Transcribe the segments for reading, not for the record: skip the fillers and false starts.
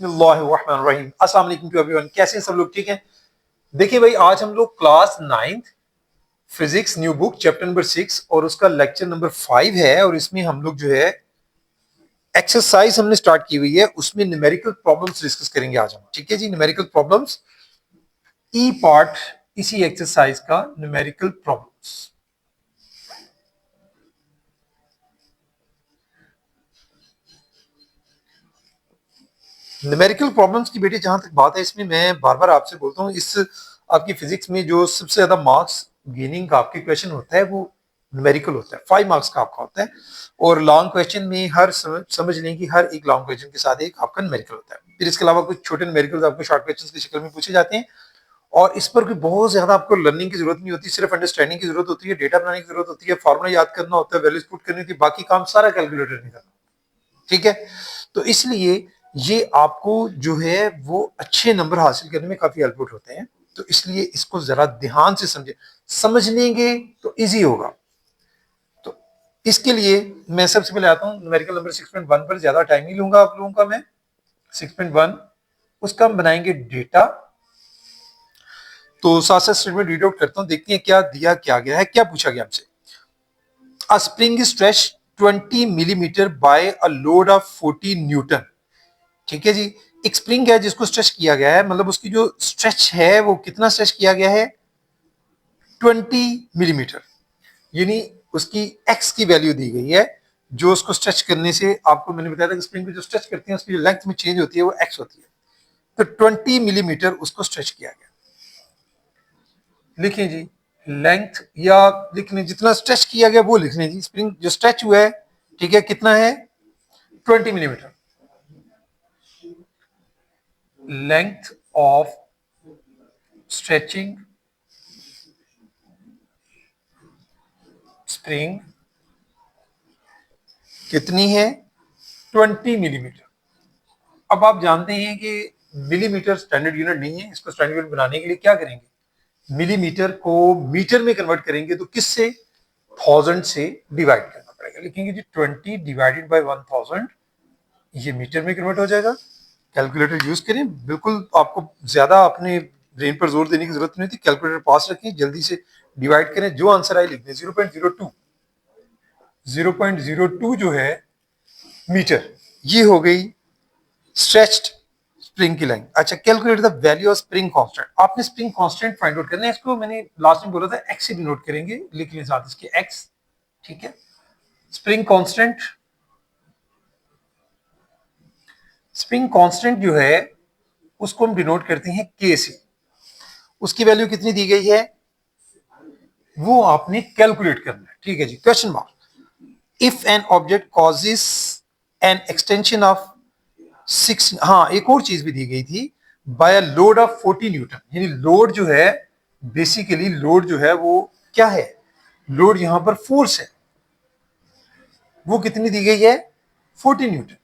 बिस्मिल्लाहिर्रहमानिर्रहीम। अस्सलाम वालेकुम टू एवरीवन। कैसे हैं सब लोग? ठीक हैं। देखिए भाई, आज हम लोग class 9 physics new book chapter number 6 और उसका लेक्चर नंबर 5 है। और इसमें हम लोग जो है एक्सरसाइज हमने स्टार्ट की हुई है, उसमें न्यूमेरिकल प्रॉब्लम्स डिस्कस करेंगे आज हम। ठीक है जी, न्यूमेरिकल प्रॉब्लम्स ई पार्ट इसी एक्सरसाइज का न्यूमेरिकल प्रॉब्लम्स। न्यूमेरिकल प्रॉब्लम्स की बेटे जहां तक बात है, इसमें मैं बार बार आपसे बोलता हूँ, इस आपकी फिजिक्स में जो सबसे ज्यादा मार्क्स गेनिंग का आपके क्वेश्चन होता है वो न्यूमेरिकल होता है। 5 मार्क्स का आपका होता है। और लॉन्ग क्वेश्चन में हर समझ लें कि हर एक लॉन्ग क्वेश्चन के साथ एक आपका न्यूमेरिकल होता है। फिर इसके अलावा कुछ छोटे न्यूमेरिकल आपको शॉर्ट क्वेश्चन की शक्ल में पूछे जाते हैं। और इस पर कोई बहुत ज्यादा आपको लर्निंग की जरूरत नहीं होती, सिर्फ अंडरस्टैंडिंग की जरूरत होती है, डेटा बनाने की जरूरत होती है, फॉर्मूला याद करना होता है, वैल्यूज पुट करनी होती है, बाकी काम सारा कैलकुलेटर ने करना। ठीक है, तो इसलिए ये आपको जो है वो अच्छे नंबर हासिल करने में काफी हेल्पफुल होते हैं। तो इसलिए इसको जरा ध्यान से समझे, समझ लेंगे तो इजी होगा। तो इसके लिए मैं सबसे पहले आता हूं न्यूमेरिकल नंबर 6.1 पर। ज्यादा टाइम नहीं लूंगा आप लोगों का मैं। 6.1 उसका हम बनाएंगे डेटा। तो साथ साथ स्टेटमेंट रीड आउट करता हूं, देखते हैं क्या दिया, क्या गया है, क्या पूछा गया हमसे। A spring is stretched 20 millimeter by a load of 40 Newton. ठीक है जी, एक स्प्रिंग है जिसको स्ट्रेच किया गया है, मतलब उसकी जो स्ट्रेच है वो कितना स्ट्रेच किया गया है, 20 मिलीमीटर। यानी उसकी एक्स की वैल्यू दी गई है, जो उसको स्ट्रेच करने से आपको मैंने बताया था कि स्प्रिंग को जो स्ट्रेच करती है उसकी जो लेंथ में चेंज होती है वो एक्स होती है। तो 20 मिलीमीटर उसको स्ट्रेच किया गया। लिखें जी लेंथ, या लिखने जितना स्ट्रेच किया गया वो लिखने जी। स्प्रिंग जो स्ट्रेच हुआ है, ठीक है, कितना है, 20 millimetre. Length of stretching spring कितनी है, 20 मिलीमीटर। अब आप जानते हैं कि मिलीमीटर स्टैंडर्ड यूनिट नहीं है। इसको स्टैंडर्ड यूनिट बनाने के लिए क्या करेंगे, मिलीमीटर को मीटर में कन्वर्ट करेंगे। तो किससे, 1000 से डिवाइड करना पड़ेगा। लिखेंगे जी 20 डिवाइडेड बाय 1000, ये मीटर में कन्वर्ट हो जाएगा। कैलकुलेटर यूज करें, बिल्कुल आपको ज्यादा अपने ब्रेन पर जोर देने की जरूरत नहीं थी। कैलकुलेटर पास रखें, जल्दी से डिवाइड करें, जो आंसर आए लिख दें। 0.02, 0.02 जो है मीटर, ये हो गई स्ट्रेच्ड स्प्रिंग की लाइन। अच्छा, calculate the value of spring constant. आपने स्प्रिंग कांस्टेंट फाइंड आउट करना है। इसको मैंने लास्ट में बोला था एक्स से डिनोट करेंगे, लिख लें साथ इसके एक्स। ठीक है, स्प्रिंग कांस्टेंट, स्प्रिंग कांस्टेंट जो है उसको हम डिनोट करते हैं के से। उसकी वैल्यू कितनी दी गई है वो आपने कैलकुलेट करना है। ठीक है जी, question mark. If an object causes an extension of 6, हाँ एक और चीज भी दी गई थी, by a load of 40 newton. यानी लोड जो है, बेसिकली लोड जो है वो क्या है, लोड यहां पर फोर्स है, वो कितनी दी गई है, 40 न्यूटन।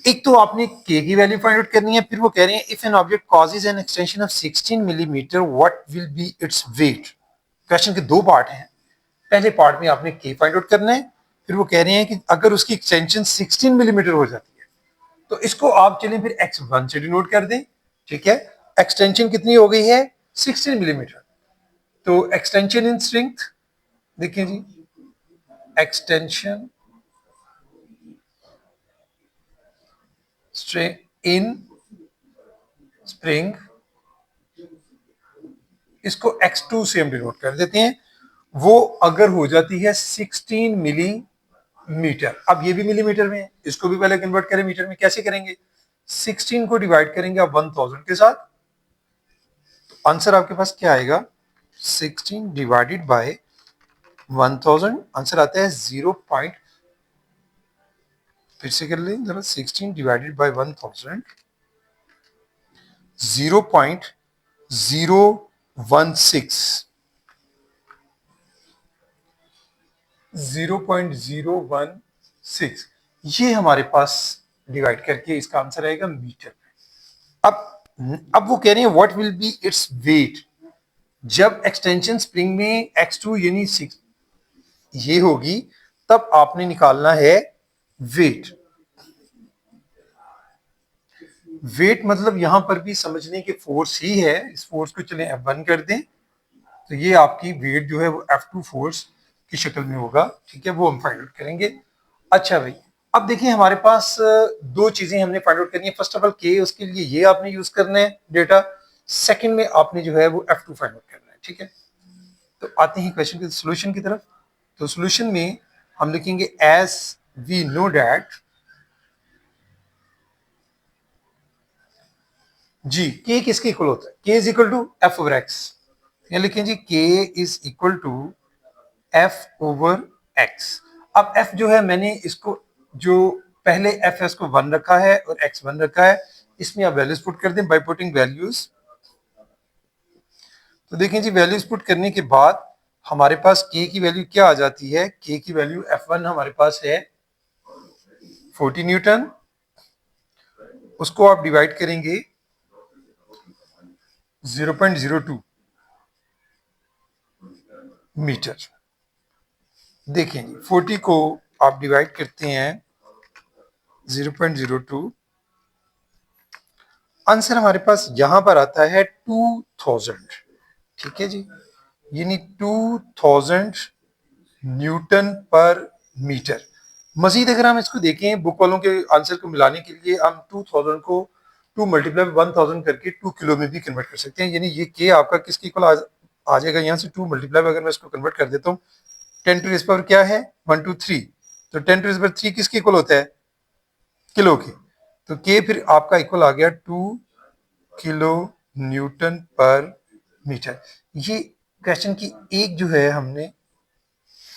एक तो आपने के की वैल्यू फाइंड आउट करनी है, फिर वो कह रहे हैं if an object causes an extension of 16 millimetre what will B its weight. Question के दो पार्ट हैं। पहले पार्ट में आपने के फाइंड आउट करना है, फिर वो कह रहे हैं कि अगर उसकी एक्सटेंशन 16 मिलीमीटर हो जाती है तो इसको आप चलें फिर x1 से डिनोट कर दें। ठीक है, एक्सटेंशन कितनी हो गई है, 16 मिलीमीटर। तो एक्सटेंशन इन स्ट्रेंथ, देखिए जी एक्सटेंशन इन स्प्रिंग, इसको x2 से हम डिनोट कर देते हैं। वो अगर हो जाती है 16 मिलीमीटर, अब ये भी मिलीमीटर में है, इसको भी पहले कन्वर्ट करें मीटर में। कैसे करेंगे, 16 को डिवाइड करेंगे आप 1000 के साथ, तो आंसर आपके पास क्या आएगा, 16 डिवाइडेड बाय 1000, आंसर आता है 0. फिर से कर लें जरा, 16 डिवाइडेड बाय 1000, 0.016, 0.016, ये हमारे पास डिवाइड करके इसका आंसर आएगा मीटर में। अब वो कह रहे हैं what will B its weight. जब एक्सटेंशन स्प्रिंग में x2 यानी 6 ये होगी, तब आपने निकालना है वेट। वेट मतलब यहां पर भी समझने की फोर्स ही है, इस फोर्स को चले F1 कर दें तो ये आपकी वेट जो है वो F2 फोर्स की शक्ल में होगा, ठीक है, वो हम फाइंड आउट करेंगे। अच्छा भाई, अब देखिए हमारे पास दो चीजें हमने फाइंड आउट करनी है। फर्स्ट ऑफ ऑल के, उसके लिए ये आपने यूज करना है डेटा। सेकंड में आपने जो है वो F2 फाइंड आउट करना है, ठीक है। तो आते हैं क्वेश्चन के सोल्यूशन की तरफ। तो सोल्यूशन में हम लिखेंगे एज वी नो डैट जी के किसके इक्वल होता है, K is equal to F over X. या लिखें जी K is equal to F over X. अब एफ जो है मैंने इसको जो पहले एफ एस को 1 रखा है और एक्स 1 रखा है, इसमें आप वैल्यूज पुट कर दें बाय पुटिंग वैल्यूज। तो देखें जी वैल्यूज पुट करने के बाद हमारे पास के की वैल्यू क्या आ जाती है। के की वैल्यू F1 हमारे पास है 40 न्यूटन, उसको आप डिवाइड करेंगे 0.02 मीटर। देखें जी 40 को आप डिवाइड करते हैं 0.02, आंसर हमारे पास यहां पर आता है 2000, ठीक है जी, यानी 2000 न्यूटन पर मीटर। मजीद अगर हम इसको देखें बुक वालों के आंसर को मिलाने के लिए हम 2000 को 2 मल्टीप्लाई 1000 करके 2 किलो में भी कन्वर्ट कर सकते हैं, यानी ये के आपका किसके इक्वल आ जाएगा। यहाँ से 2 मल्टीप्लाई अगर मैं इसको कन्वर्ट कर देता हूँ 10 टू पावर क्या है 123, तो 10 टू पावर 3 किसके इक्वल होता है, किलो के। तो के फिर आपका इक्वल आ गया 2 किलो न्यूटन पर मीटर। ये क्वेश्चन की एक जो है हमने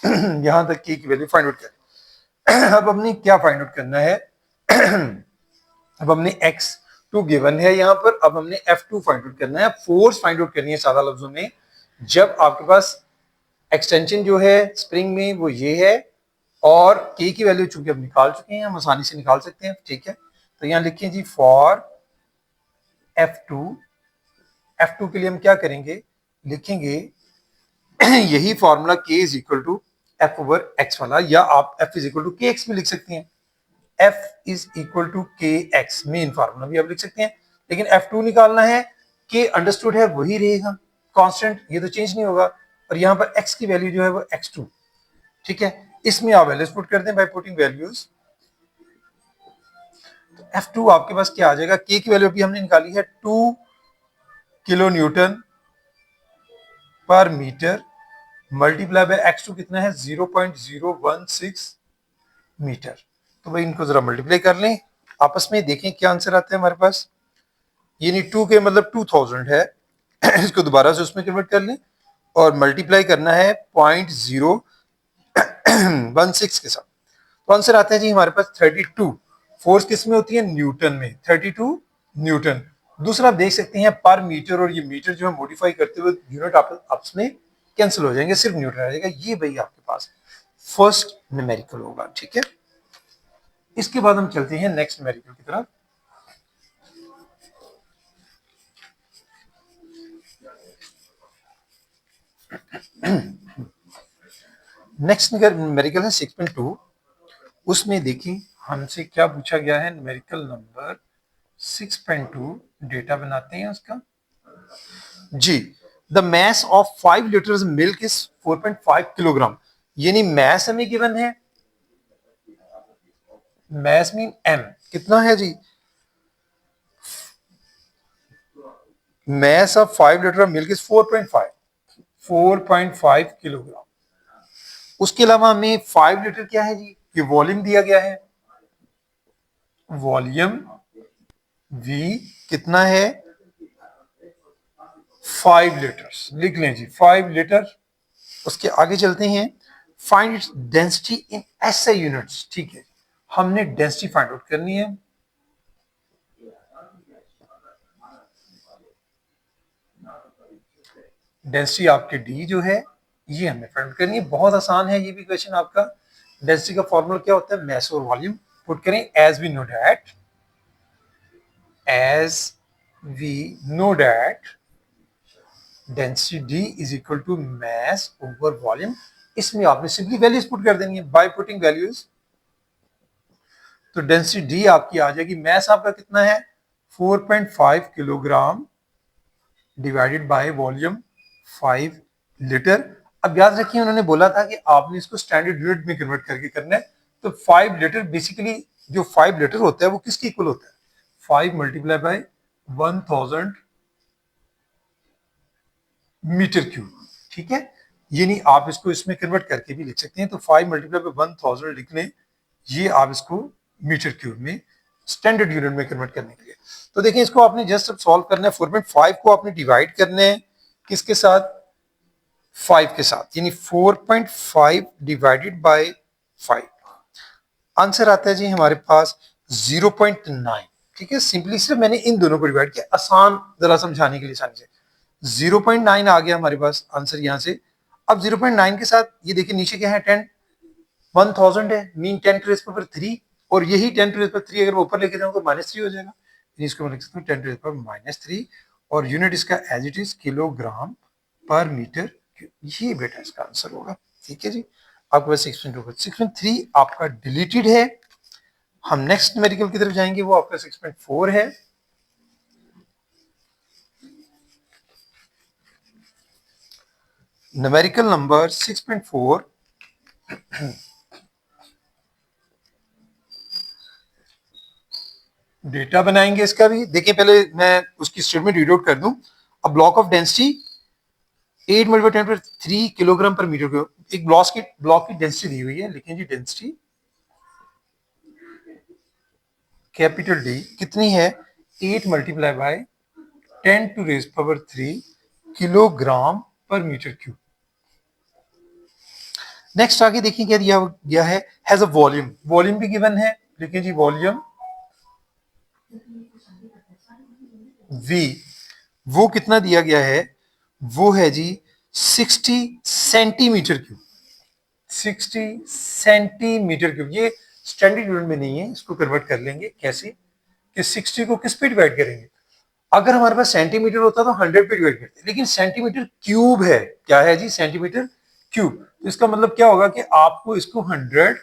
यहां तक की वैल्यू फाइंड आउट कर। अब हमने क्या फाइंड आउट करना है। अब हमने x2 गिवन है यहाँ पर, अब हमने F2 फाइंड आउट करना है, फोर्स फाइंड आउट करनी है सादा लफ्जों में। जब आपके पास एक्सटेंशन जो है स्प्रिंग में वो ये है और के की वैल्यू चूंकि हम निकाल चुके हैं, हम आसानी से निकाल सकते हैं, ठीक है। तो यहाँ लिखें जी फॉर F2, F2 के लिए हम क्या करेंगे, लिखेंगे यही formula k is equal to F over X वाला, या आप f is equal to K X भी लिख सकते हैं। f is equal to K X main formula भी आप लिख सकते हैं, लेकिन F2 निकालना है, k अंडरस्टूड है वही रहेगा कांस्टेंट, ये तो चेंज नहीं होगा। और यहाँ पर x की वैल्यू जो है वो x2, ठीक है। इसमें आप वैल्यूज पुट कर दें बाय पुटिंग वैल्यूज। तो F2 आपके पास क्या आ जाएगा, k की वैल्यू अभी हमने निकाली है 2 किलो न्यूटन पर मीटर, मल्टीप्लाई बाय x2 कितना है 0.016 मीटर। तो भाई इनको जरा मल्टीप्लाई कर लें आपस में, देखें क्या आंसर आता है हमारे पास। यानी 2 के मतलब 2000 है इसको दोबारा से उसमें कन्वर्ट कर लें और मल्टीप्लाई करना है 0.016 के साथ, तो आंसर आता है जी हमारे पास 32। फोर्स किस में होती है, न्यूटन में, 32 न्यूटन। दूसरा आप देख सकते हैं पर मीटर, और ये मीटर जो है मॉडिफाई करते हुए यूनिट आपस में कैंसिल हो जाएंगे, सिर्फ न्यूटन आ जाएगा। ये भाई आपके पास फर्स्ट न्यूमेरिकल होगा, ठीक है। इसके बाद हम चलते हैं नेक्स्ट न्यूमेरिकल की तरफ। नेक्स्ट न्यूमेरिकल है 6.2। उसमें देखिए हमसे क्या पूछा गया है, न्यूमेरिकल नंबर 6.2, डेटा बनाते हैं उसका जी। The mass of 5 litres milk is 4.5 kilogram, यानी मैस हमें गिवन है, मैस मीन एम कितना है जी, mass of 5 litre milk is 4.5 kilogram. उसके अलावा हमें 5 लीटर क्या है जी, ये वॉल्यूम दिया गया है, वॉल्यूम V कितना है 5 लीटर्स, लिख लें जी 5 लीटर। उसके आगे चलते हैं, find its density in SI units, ठीक है, हमने डेंसिटी फाइंड आउट करनी है। डेंसिटी आपके डी जो है ये हमें फाइंड आउट करनी है, बहुत आसान है ये भी क्वेश्चन आपका। डेंसिटी का फॉर्मूला क्या होता है, मैस और वॉल्यूम पुट करें, as we know that, as we know that density D is equal to mass over volume. इसमें आपने सिंपली वैल्यूज पुट कर देनी है बाय पुटिंग वैल्यूज। तो डेंसिटी डी आपकी आ जाएगी, मैस आपका कितना है 4.5 kilogram divided by volume 5 litre. अब याद रखिए उन्होंने बोला था कि आपने इसको स्टैंडर्ड यूनिट में कन्वर्ट करके करना है। तो 5 लीटर बेसिकली जो 5 लीटर होता है वो किसके इक्वल होता है? 5 मल्टीप्लाई बाय 1000 मीटर क्यूब। ठीक है, यानी आप इसको इसमें कन्वर्ट करके भी लिख सकते हैं। तो 5 मल्टीप्लाई बाय 1000 लिख लें, ये आप इसको मीटर क्यूब में स्टैंडर्ड यूनिट में कन्वर्ट करने के लिए। तो देखिए इसको आपने जस्ट अब सॉल्व करना है। 4.5 को आपने डिवाइड करना है किसके साथ? 5 के साथ, यानी 4.5 डिवाइडेड बाय 5। आंसर आता है जी हमारे पास 0.9। ठीक है, सिंपली सिर्फ मैंने इन दोनों को डिवाइड किया आसान जरा समझाने के लिए आसानी से। 0.9 आ गया हमारे पास आंसर यहां से। अब 0.9 के साथ ये देखिए नीचे क्या है? 10 1000 है, मीन 10 टू रेज़ पावर 3, और यही 10 टू रेज़ पावर 3 अगर ऊपर लेके जाऊं तो -3 हो जाएगा। इसको मैं लिख सकता हूं 10 टू रेज़ पावर -3, और यूनिट इसका as it is kilogram per metre cube. ये बेटा इसका आंसर होगा। ठीक है जी, आपके पास 6.2 6.3 आपका डिलीटेड है। हम नेक्स्ट न्यूमेरिकल की तरफ जाएंगे, वो आपका 6.4 है। Numerical number 6.4। डेटा बनाएंगे इसका भी। देखिए पहले मैं उसकी स्टेटमेंट रीड आउट कर दूं। A block of density 8 multiply 10 पर 3 किलोग्राम पर मीटर क्यूब। एक ब्लॉक की डेंसिटी दी हुई है, लेकिन जी डेंसिटी कैपिटल डी कितनी है? 8 multiply by 10 to raise power 3 kilogram per metre cube. Next आगे देखिए क्या दिया गया है? Has a volume. वॉल्यूम भी गिवन है, लेकिन जी वॉल्यूम वी वो कितना दिया गया है? वो है जी 60 सेंटीमीटर क्यूब। 60 centimetre cube. ये स्टैंडर्ड यूनिट में नहीं है, इसको कन्वर्ट कर लेंगे कैसे कि 60 को किस पे डिवाइड करेंगे? अगर हमारे पास सेंटीमीटर होता तो 100 पे डिवाइड करते, लेकिन सेंटीमीटर क्यूब है। क्या है जी? Centimetre cube. तो इसका मतलब क्या होगा कि आपको इसको 100,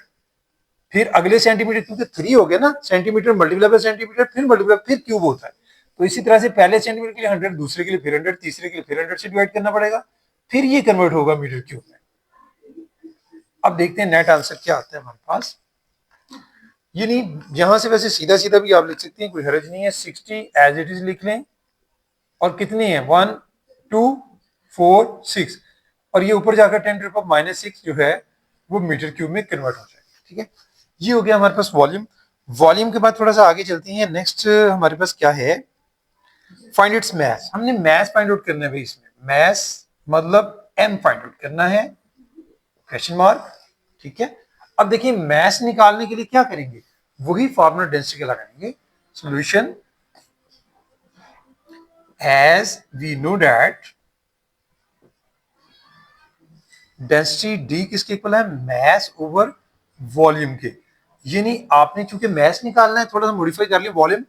फिर अगले सेंटीमीटर, क्योंकि 3 हो गया ना, सेंटीमीटर मल्टीप्लाई बाय सेंटीमीटर फिर मल्टीप्लाई फिर क्यूब होता है। तो इसी तरह से पहले सेंटीमीटर के लिए 100, दूसरे के लिए फिर 100, तीसरे के लिए फिर 100 से डिवाइड करना पड़ेगा, फिर ये कन्वर्ट होगा मीटर क्यूब में। अब देखते हैं नेट आंसर क्या आता है हमारे पास। ये नहीं, यहां से वैसे सीधा सीधा भी आप लिख सकते हैं, कोई हर्ज नहीं है। 60 एज इट इज लिख लें, और कितनी है? 1 2 4 6, और ये ऊपर जाकर 10 टू द पावर -6 जो है वो मीटर क्यूब में कन्वर्ट हो जाएगा। ठीक है, ये हो गया हमारे पास वॉल्यूम। वॉल्यूम के बाद थोड़ा सा आगे चलते हैं। नेक्स्ट हमारे पास क्या है? Find its mass. हमने मैस फाइंड आउट करना है भाई। इसमें मैस मतलब एम फाइंड आउट करना है, क्वेश्चन मार्क। ठीक है, अब देखिए मैस निकालने के लिए क्या करेंगे? वही फार्मूला डेंसिटी का लगाएंगे। Solution as we know that density D किसके इक्वल है? मैस ओवर वॉल्यूम के। यानी आपने चूंकि मैस निकालना है, थोड़ा सा मॉडिफाई कर लिया, वॉल्यूम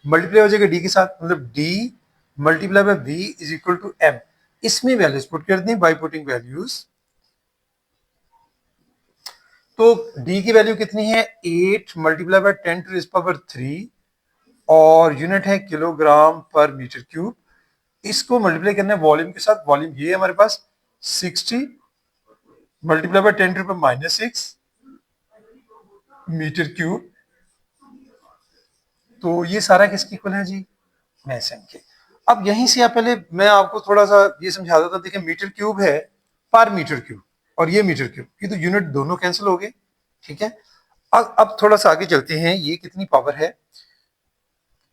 मल्टीप्लाई हो जाएगा डी के साथ, मतलब D multiply by V is equal to M. इसमें वैल्यूज पुट कर दें बाय पुटिंग वैल्यूज। तो डी की वैल्यू कितनी है? 8 multiply by 10 to the power 3, और यूनिट है किलोग्राम पर मीटर क्यूब। इसको मल्टीप्लाई करना है वॉल्यूम के साथ। वॉल्यूम ये है हमारे पास 60 multiply by 10 to the power -6 metre cube. तो ये सारा किसके इक्वल है जी? मैस एम के। अब यहीं से आप पहले मैं आपको थोड़ा सा ये समझा देता हूं। देखिए मीटर क्यूब है पर मीटर क्यूब, और ये मीटर क्यूब, ये तो यूनिट दोनों कैंसिल हो गए। ठीक है, अब थोड़ा सा आगे चलते हैं। ये कितनी पावर है?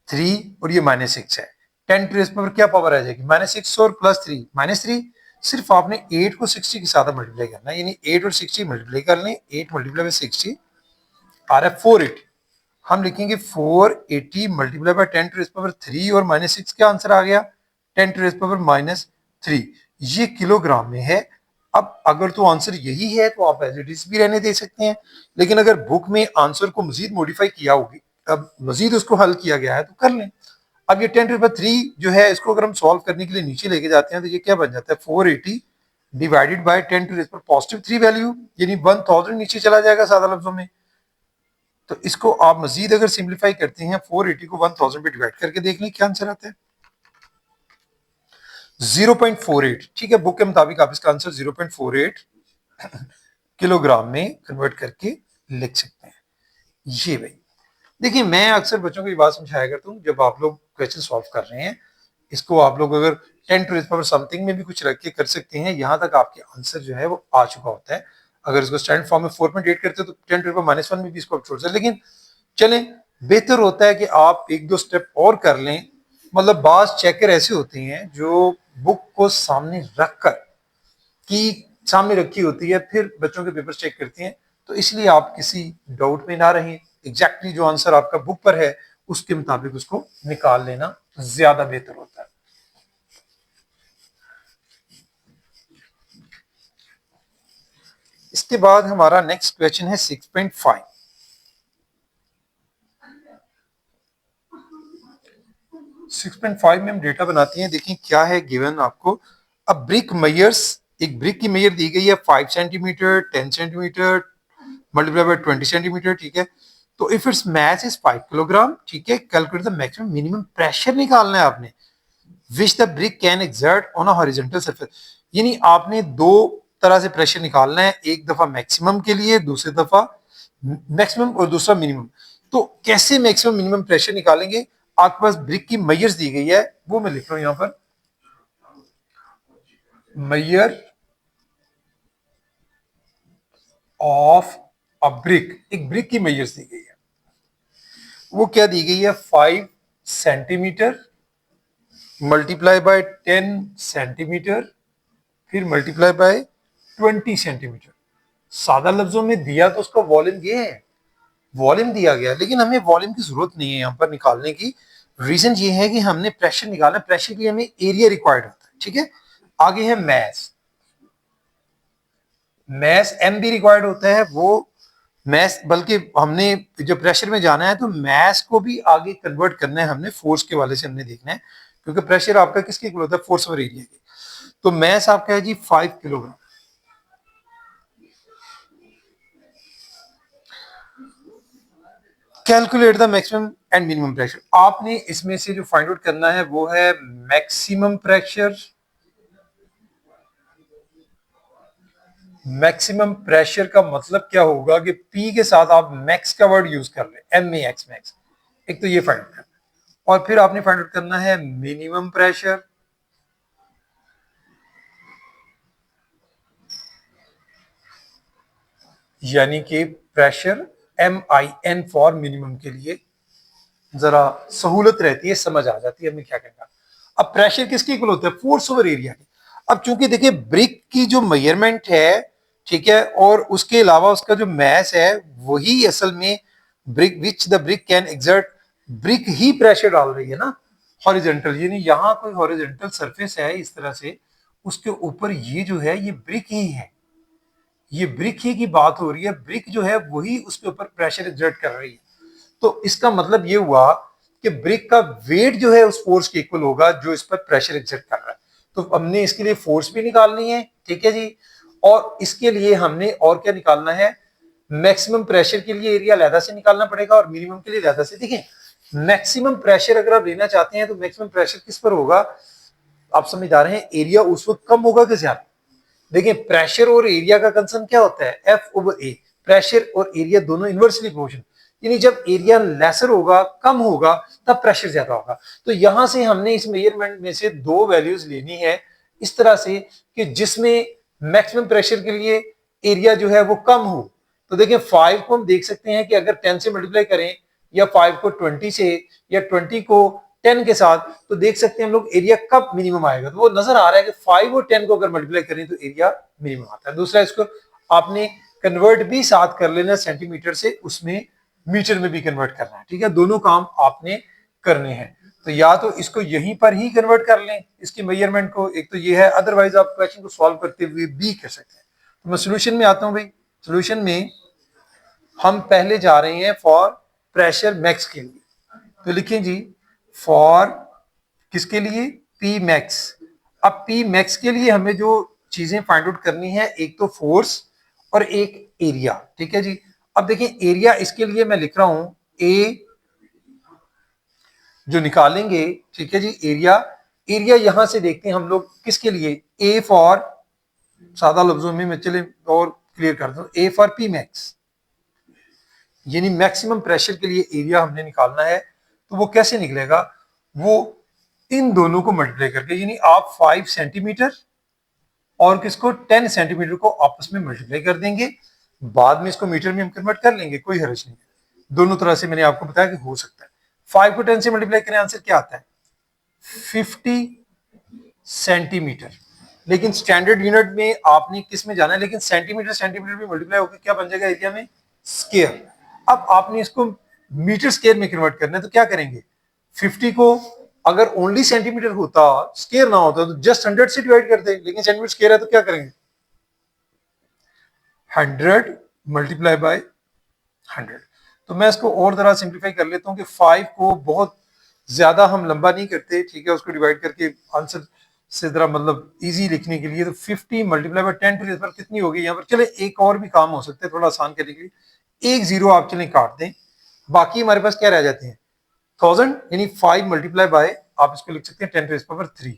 3, और ये -6 है। 10 टू द पावर क्या पावर आ जाएगी? -6 और +3 -3। सिर्फ आपने 8 को 60 के साथ मल्टीप्लाई करना है, यानी 8 और 60 मल्टीप्लाई कर लें। 8 मल्टीप्लाई बाय 60 आ रहा है 480। हम लिखेंगे 480 multiply by 10 to the power 3 और -6 क्या आंसर आ गया? 10 टू द पावर -3। ये किलोग्राम में है। अब अगर तो आंसर यही है तो आप एज इट इज भी रहने दे सकते हैं, लेकिन अगर बुक में आंसर को मजीद मॉडिफाई किया होगी, अब मजीद उसको हल किया गया है तो कर लें। अब ये 10 टू द पावर 3 जो है, इसको अगर हम सॉल्व करने के लिए नीचे लेके जाते हैं तो ये क्या बन जाता है? 480 divided by 10 to the power +3 value, यानी 1000 नीचे चला जाएगा सादा लफ्जों में। तो इसको आप मजीद अगर सिंप्लीफाई करते हैं 480 को 1000 पे डिवाइड करके देख लें क्या आंसर आता है 0.48। ठीक है, बुक के मुताबिक आप इसका आंसर 0.48 किलोग्राम में कन्वर्ट करके लिख सकते हैं। ये भाई देखिए, मैं अक्सर बच्चों को ये बात समझाया करता हूँ, जब आप लोग क्वेश्चन सॉल्व कर रहे हैं, इसको आप लोग अगर 10 टू द पावर समथिंग में भी कुछ रख के कर सकते हैं, यहां तक आपके आंसर जो है वो आ चुका होता है। अगर इसको स्टैंडर्ड फॉर्म में 4.8 करते तो 10 टू द पावर -1 में भी इसको आप छोड़ सकते, लेकिन चलें, बेहतर होता है कि आप एक दो स्टेप और कर लें। मतलब बाज चेकर ऐसे होते हैं जो बुक को सामने रखकर की सामने रखी होती है, फिर बच्चों के पेपर चेक करती हैं, तो इसलिए आप किसी डाउट में ना रहें, एग्जैक्टली जो आंसर आपका बुक पर है उसके मुताबिक उसको निकाल लेना ज्यादा बेहतर होता है। इसके बाद हमारा नेक्स्ट क्वेश्चन है 6.5। 6.5 में हम डेटा बनाते हैं। देखिए क्या है गिवन आपको, अब ब्रिक मेयर्स, एक ब्रिक की मेयर दी गई है 5 centimetre, 10 centimetre multiply by 20 centimetre. ठीक है, तो if its mass is 5 kilogram, ठीक है, calculate the maximum minimum pressure निकालना है आपने which the brick can exert on a horizontal surface. यानी आपने दो तरह से प्रेशर निकालना है, एक दफा मैक्सिमम के लिए, दूसरी दफा मैक्सिमम और दूसरा मिनिमम। तो कैसे मैक्सिमम मिनिमम प्रेशर निकालेंगे, आपके पास ब्रिक की मेयर्स दी गई है, वो मैं लिख रहा हूं यहां पर, मेयर ऑफ अ ब्रिक, एक ब्रिक की मेयर्स दी गई है, वो क्या दी गई है 5 सेंटीमीटर मल्टीप्लाई बाय 10 सेंटीमीटर फिर मल्टीप्लाई बाय 20 सेंटीमीटर। सादा लफ्जों में दिया तो उसका वॉल्यूम ये है, वॉल्यूम दिया गया, लेकिन हमें वॉल्यूम की जरूरत नहीं है यहां पर निकालने की। रीजन ये है कि हमने प्रेशर निकालना, प्रेशर के लिए हमें एरिया रिक्वायर्ड होता है। ठीक है, आगे है मैस, मैस एम भी रिक्वायर्ड होता है, वो मैस, बल्कि हमने जो प्रेशर में जाना है तो मैस को भी आगे कन्वर्ट करना है हमने, फोर्स के वाले से हमने देखना है, क्योंकि प्रेशर आपका किसके इक्वल होता है, फोर्स ओवर एरिया के। तो मैस आपका है जी 5 kilogram. Calculate the maximum and minimum pressure, आपने इसमें से जो फाइंड आउट करना है वो है मैक्सिमम प्रेशर। मैक्सिमम प्रेशर का मतलब क्या होगा कि P के साथ आप मैक्स का वर्ड यूज कर ले, MAX मैक्स, एक तो ये फाइंड आउट करना है, और फिर आपने फाइंड आउट करना है मिनिमम प्रेशर, यानी कि प्रेशर MIN फॉर मिनिमम के लिए जरा सहूलत रहती है, समझ आ जाती है हमें क्या करना। अब प्रेशर किसके इक्वल होता है, फोर्स ओवर एरिया के। अब चूंकि देखिए ब्रिक की जो मेजरमेंट है, ठीक है, और उसके अलावा उसका जो मैस है वही असल में brick which the brick can exert, brick he pressure डाल रही है ना हॉरिजॉन्टल, यानी यहाँ कोई हॉरिजॉन्टल सरफेस है इस तरह से, उसके ऊपर ये जो है ये ब्रिक ही है, ये ब्रिक ही की बात हो रही है, ब्रिक जो है वही उसके ऊपर प्रेशर एक्सर्ट कर रही है। तो इसका मतलब ये हुआ कि ब्रिक का वेट जो है उस फोर्स के इक्वल होगा जो इस पर प्रेशर एक्सर्ट कर रहा है। तो हमने इसके लिए फोर्स भी निकालनी है, ठीक है जी, और इसके लिए हमने और क्या निकालना है, मैक्सिमम प्रेशर के लिए एरिया अलहदा से निकालना पड़ेगा और मिनिमम के लिए अलहदा से। देखिए मैक्सिमम प्रेशर अगर आप लेना चाहते हैं तो मैक्सिमम प्रेशर किस पर होगा, आप समझ आ रहे हैं, एरिया उस वक्त कम होगा कि ज्यादा। देखिए प्रेशर और एरिया का कंसर्न क्या होता है, F/A, प्रेशर और एरिया दोनों इनवर्सली प्रोपोर्शनल, यानी जब एरिया लेसर होगा, कम होगा, तब प्रेशर ज्यादा होगा। तो यहां से हमने इस मेजरमेंट में से दो वैल्यूज लेनी है इस तरह से कि जिसमें मैक्सिमम प्रेशर के लिए एरिया जो है वो कम हो। तो देखिए 5 को हम देख सकते हैं कि अगर 10 से मल्टीप्लाई करें या 5 को 20 से या 20 को 10 के साथ, तो देख सकते हैं हम लोग एरिया कब मिनिमम आएगा, तो वो नजर आ रहा है कि 5 और 10 को अगर मल्टीप्लाई करें तो एरिया मिनिमम आता है। दूसरा, इसको आपने कन्वर्ट भी साथ कर लेना सेंटीमीटर से, उसमें मीटर में भी कन्वर्ट करना है। ठीक है, दोनों काम आपने करने हैं, तो या तो इसको यहीं पर ही कन्वर्ट कर लें इसकी मेजरमेंट को, एक तो ये है, अदरवाइज आप क्वेश्चन को सॉल्व करते हुए भी कर सकते हैं। तो मैं सोल्यूशन में आता हूं भाई। सोल्यूशन में हम पहले जा रहे हैं फॉर प्रेशर मैक्स के लिए, तो लिखें जी फॉर किसके लिए, पी मैक्स। अब पी मैक्स के लिए हमें जो चीजें फाइंड आउट करनी है, एक तो फोर्स और एक एरिया। ठीक है जी, अब देखिए एरिया इसके लिए मैं लिख रहा हूं ए जो निकालेंगे, ठीक है जी, एरिया, एरिया यहां से देखते हैं हम लोग किसके लिए, ए फॉर, सादा लफ्जों में मैं चले और क्लियर कर दूं, ए फॉर पी मैक्स, यानी मैक्सिमम प्रेशर के लिए एरिया हमने निकालना है। तो वो कैसे निकलेगा, वो इन दोनों को मल्टीप्लाई करके, यानी आप 5 सेंटीमीटर और किसको 10 सेंटीमीटर को आपस में मल्टीप्लाई कर देंगे, बाद में इसको मीटर में हम कन्वर्ट कर लेंगे, कोई हर्ज नहीं है। दोनों तरह से मैंने आपको बताया कि हो सकता है। 5 को 10 से मल्टीप्लाई करें, आंसर क्या आता है 50 सेंटीमीटर। लेकिन स्टैंडर्ड यूनिट में आपने किस में जाना है, लेकिन सेंटीमीटर सेंटीमीटर में मल्टीप्लाई होकर क्या बन जाएगा एरिया में, स्क्वायर। अब आपने इसको मीटर स्क्वायर में कन्वर्ट करना है, तो क्या करेंगे, 50 को अगर ओनली सेंटीमीटर होता, स्क्वायर ना होता, तो जस्ट 100 से डिवाइड करते, लेकिन सेंटीमीटर स्क्वायर है तो क्या करेंगे 100 मल्टीप्लाई बाय 100। तो मैं इसको और तरह सिंप्लीफाई कर लेता हूं कि 5 को बहुत ज्यादा हम लंबा नहीं करते, ठीक है, उसको डिवाइड करके आंसर से जरा मतलब इजी लिखने के लिए, तो 50 multiply by 10 to the power कितनी होगी यहाँ पर, चले एक और भी काम हो सकता है थोड़ा आसान करने के लिए, एक जीरो आप चलें काट दें, बाकी हमारे पास क्या रह जाते हैं 1000, यानी 5 मल्टीप्लाई बाय आप इसको लिख सकते हैं 10 टू द पावर 3,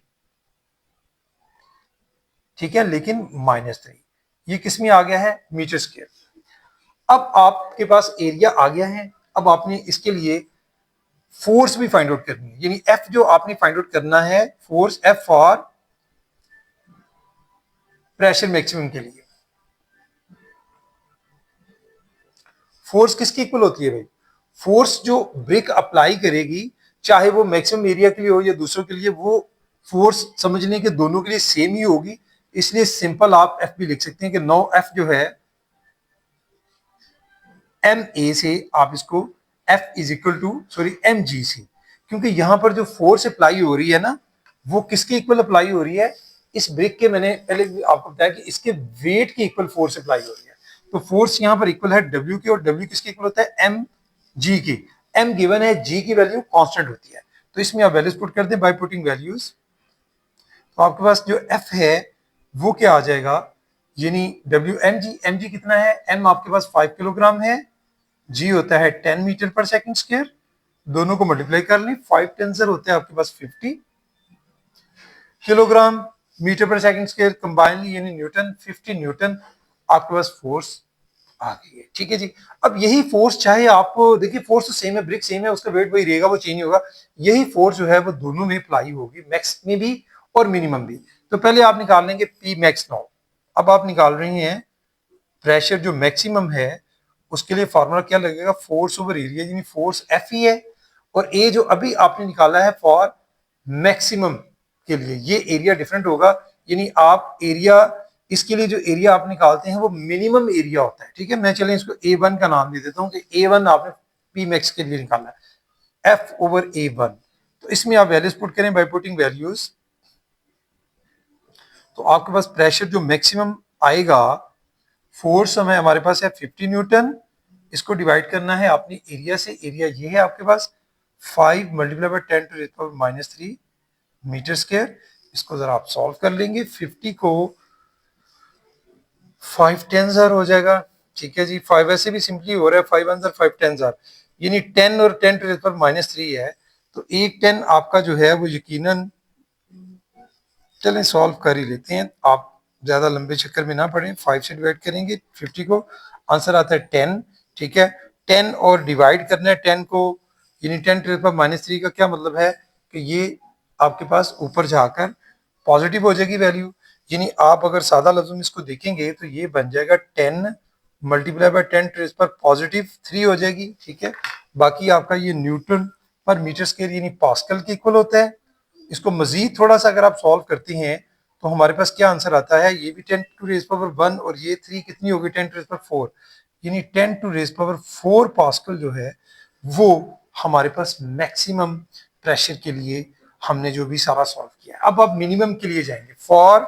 ठीक है, लेकिन -3, ये किस में आ गया है मीटर स्क्वायर। अब आपके पास एरिया आ गया है, अब आपने इसके लिए फोर्स भी फाइंड आउट करनी है, यानी एफ जो आपने फाइंड आउट करना है, force F for pressure maximum के लिए। फोर्स किसकी इक्वल होती है भाई, फोर्स जो ब्रिक अप्लाई करेगी, चाहे वो मैक्सिमम एरिया के लिए हो या दूसरों के लिए, वो फोर्स समझने के दोनों के लिए सेम ही होगी। इसलिए सिंपल आप एफ भी लिख सकते हैं कि नो एफ जो है एम ए से आप इसको F is equal to sorry M G से, क्योंकि यहां पर जो फोर्स अप्लाई हो रही है ना, वो किसके इक्वल अप्लाई हो रही है, इस ब्रिक के, मैंने पहले भी आपको बताया कि इसके वेट के इक्वल फोर्स अप्लाई हो रही है। तो फोर्स यहां पर इक्वल है डब्ल्यू की, और डब्ल्यू किसके इक्वल होता है एम जी की। एम गिवन है, जी की वैल्यू कांस्टेंट होती है, तो इसमें आप वैल्यूज पुट कर दें बाय पुटिंग वैल्यूज। तो आपके पास जो एफ है वो क्या आ जाएगा, यानी डब्ल्यू एम जी कितना है, एम आपके पास 5 किलोग्राम है, जी होता है 10 मीटर पर सेकंड स्क्वायर, दोनों को मल्टीप्लाई कर लें, 5 टेंसर होते हैं आपके पास 50 किलोग्राम मीटर पर सेकंड स्क्वायर कंबाइनली, यानी न्यूटन, 50 न्यूटन आपके पास फोर्स आ गई है, ठीक है जी। अब यही फोर्स, चाहे आप देखिए फोर्स तो सेम है, ब्रिक सेम है, उसका वेट वही रहेगा, वो चेंज नहीं होगा, यही फोर्स जो है वो दोनों में अप्लाई होगी, मैक्स में भी और मिनिमम भी। तो पहले आप निकाल लेंगे पी मैक्स नाउ। अब आप निकाल रही हैं प्रेशर जो मैक्सिमम है, उसके लिए फॉर्मूला क्या लगेगा, फोर्स ओवर एरिया, यानी फोर्स एफ ही है, और ए जो अभी आपने निकाला है फॉर मैक्सिमम के लिए, ये एरिया डिफरेंट होगा, यानी आप एरिया, इसके लिए जो एरिया आप निकालते हैं वो मिनिमम एरिया होता है, ठीक है। मैं चलें इसको A1 का नाम दे देता हूं कि A1 आपने पी मैक्स के लिए निकालना है, एफ ओवर A1। तो इसमें आप वैल्यूज पुट करें बाय पुटिंग वैल्यूज, तो आपके पास प्रेशर जो मैक्सिमम आएगा, फोर्स हमें हमारे पास है 50 न्यूटन, इसको डिवाइड करना है अपनी एरिया से, एरिया ये है आपके पास 5 multiply by 10 to the power -3 metre square. इसको जरा आप सॉल्व कर लेंगे, 50 को 5 10 हो जाएगा, ठीक है जी, 5 वैसे भी सिंपली हो रहा है, 5 1 5 10 यानी 10 और 10 टू द पावर -3 है, तो एक 10 आपका जो है वो यकीनन, चलें सॉल्व कर ही लेते हैं, आप ज्यादा लंबे चक्कर में ना पड़े, 5 से डिवाइड करेंगे 50 को, आंसर आता है 10, ठीक है। 10 और डिवाइड करना है 10 को, यानी 10 टू द पावर -3 का क्या मतलब है कि ये आपके पास ऊपर जाकर पॉजिटिव हो जाएगी वैल्यू, यानी आप अगर सादा लफ्जों में इसको देखेंगे तो ये बन जाएगा 10 multiply by 10 to the power positive 3 हो जाएगी, ठीक है। बाकी आपका ये न्यूटन पर मीटर स्क्वायर यानी पास्कल के इक्वल होता है। इसको मजीद थोड़ा सा अगर आप सॉल्व करती हैं तो हमारे पास क्या आंसर आता है, ये भी 10 टू रेज पावर 1 और ये 3 कितनी होगी 10 टू रेज पावर 4, यानी 10 टू रेज पावर 4 पास्कल जो है वो हमारे पास मैक्सिमम प्रेशर के लिए हमने जो भी सारा सॉल्व किया है। अब आप मिनिमम के लिए जाएंगे, for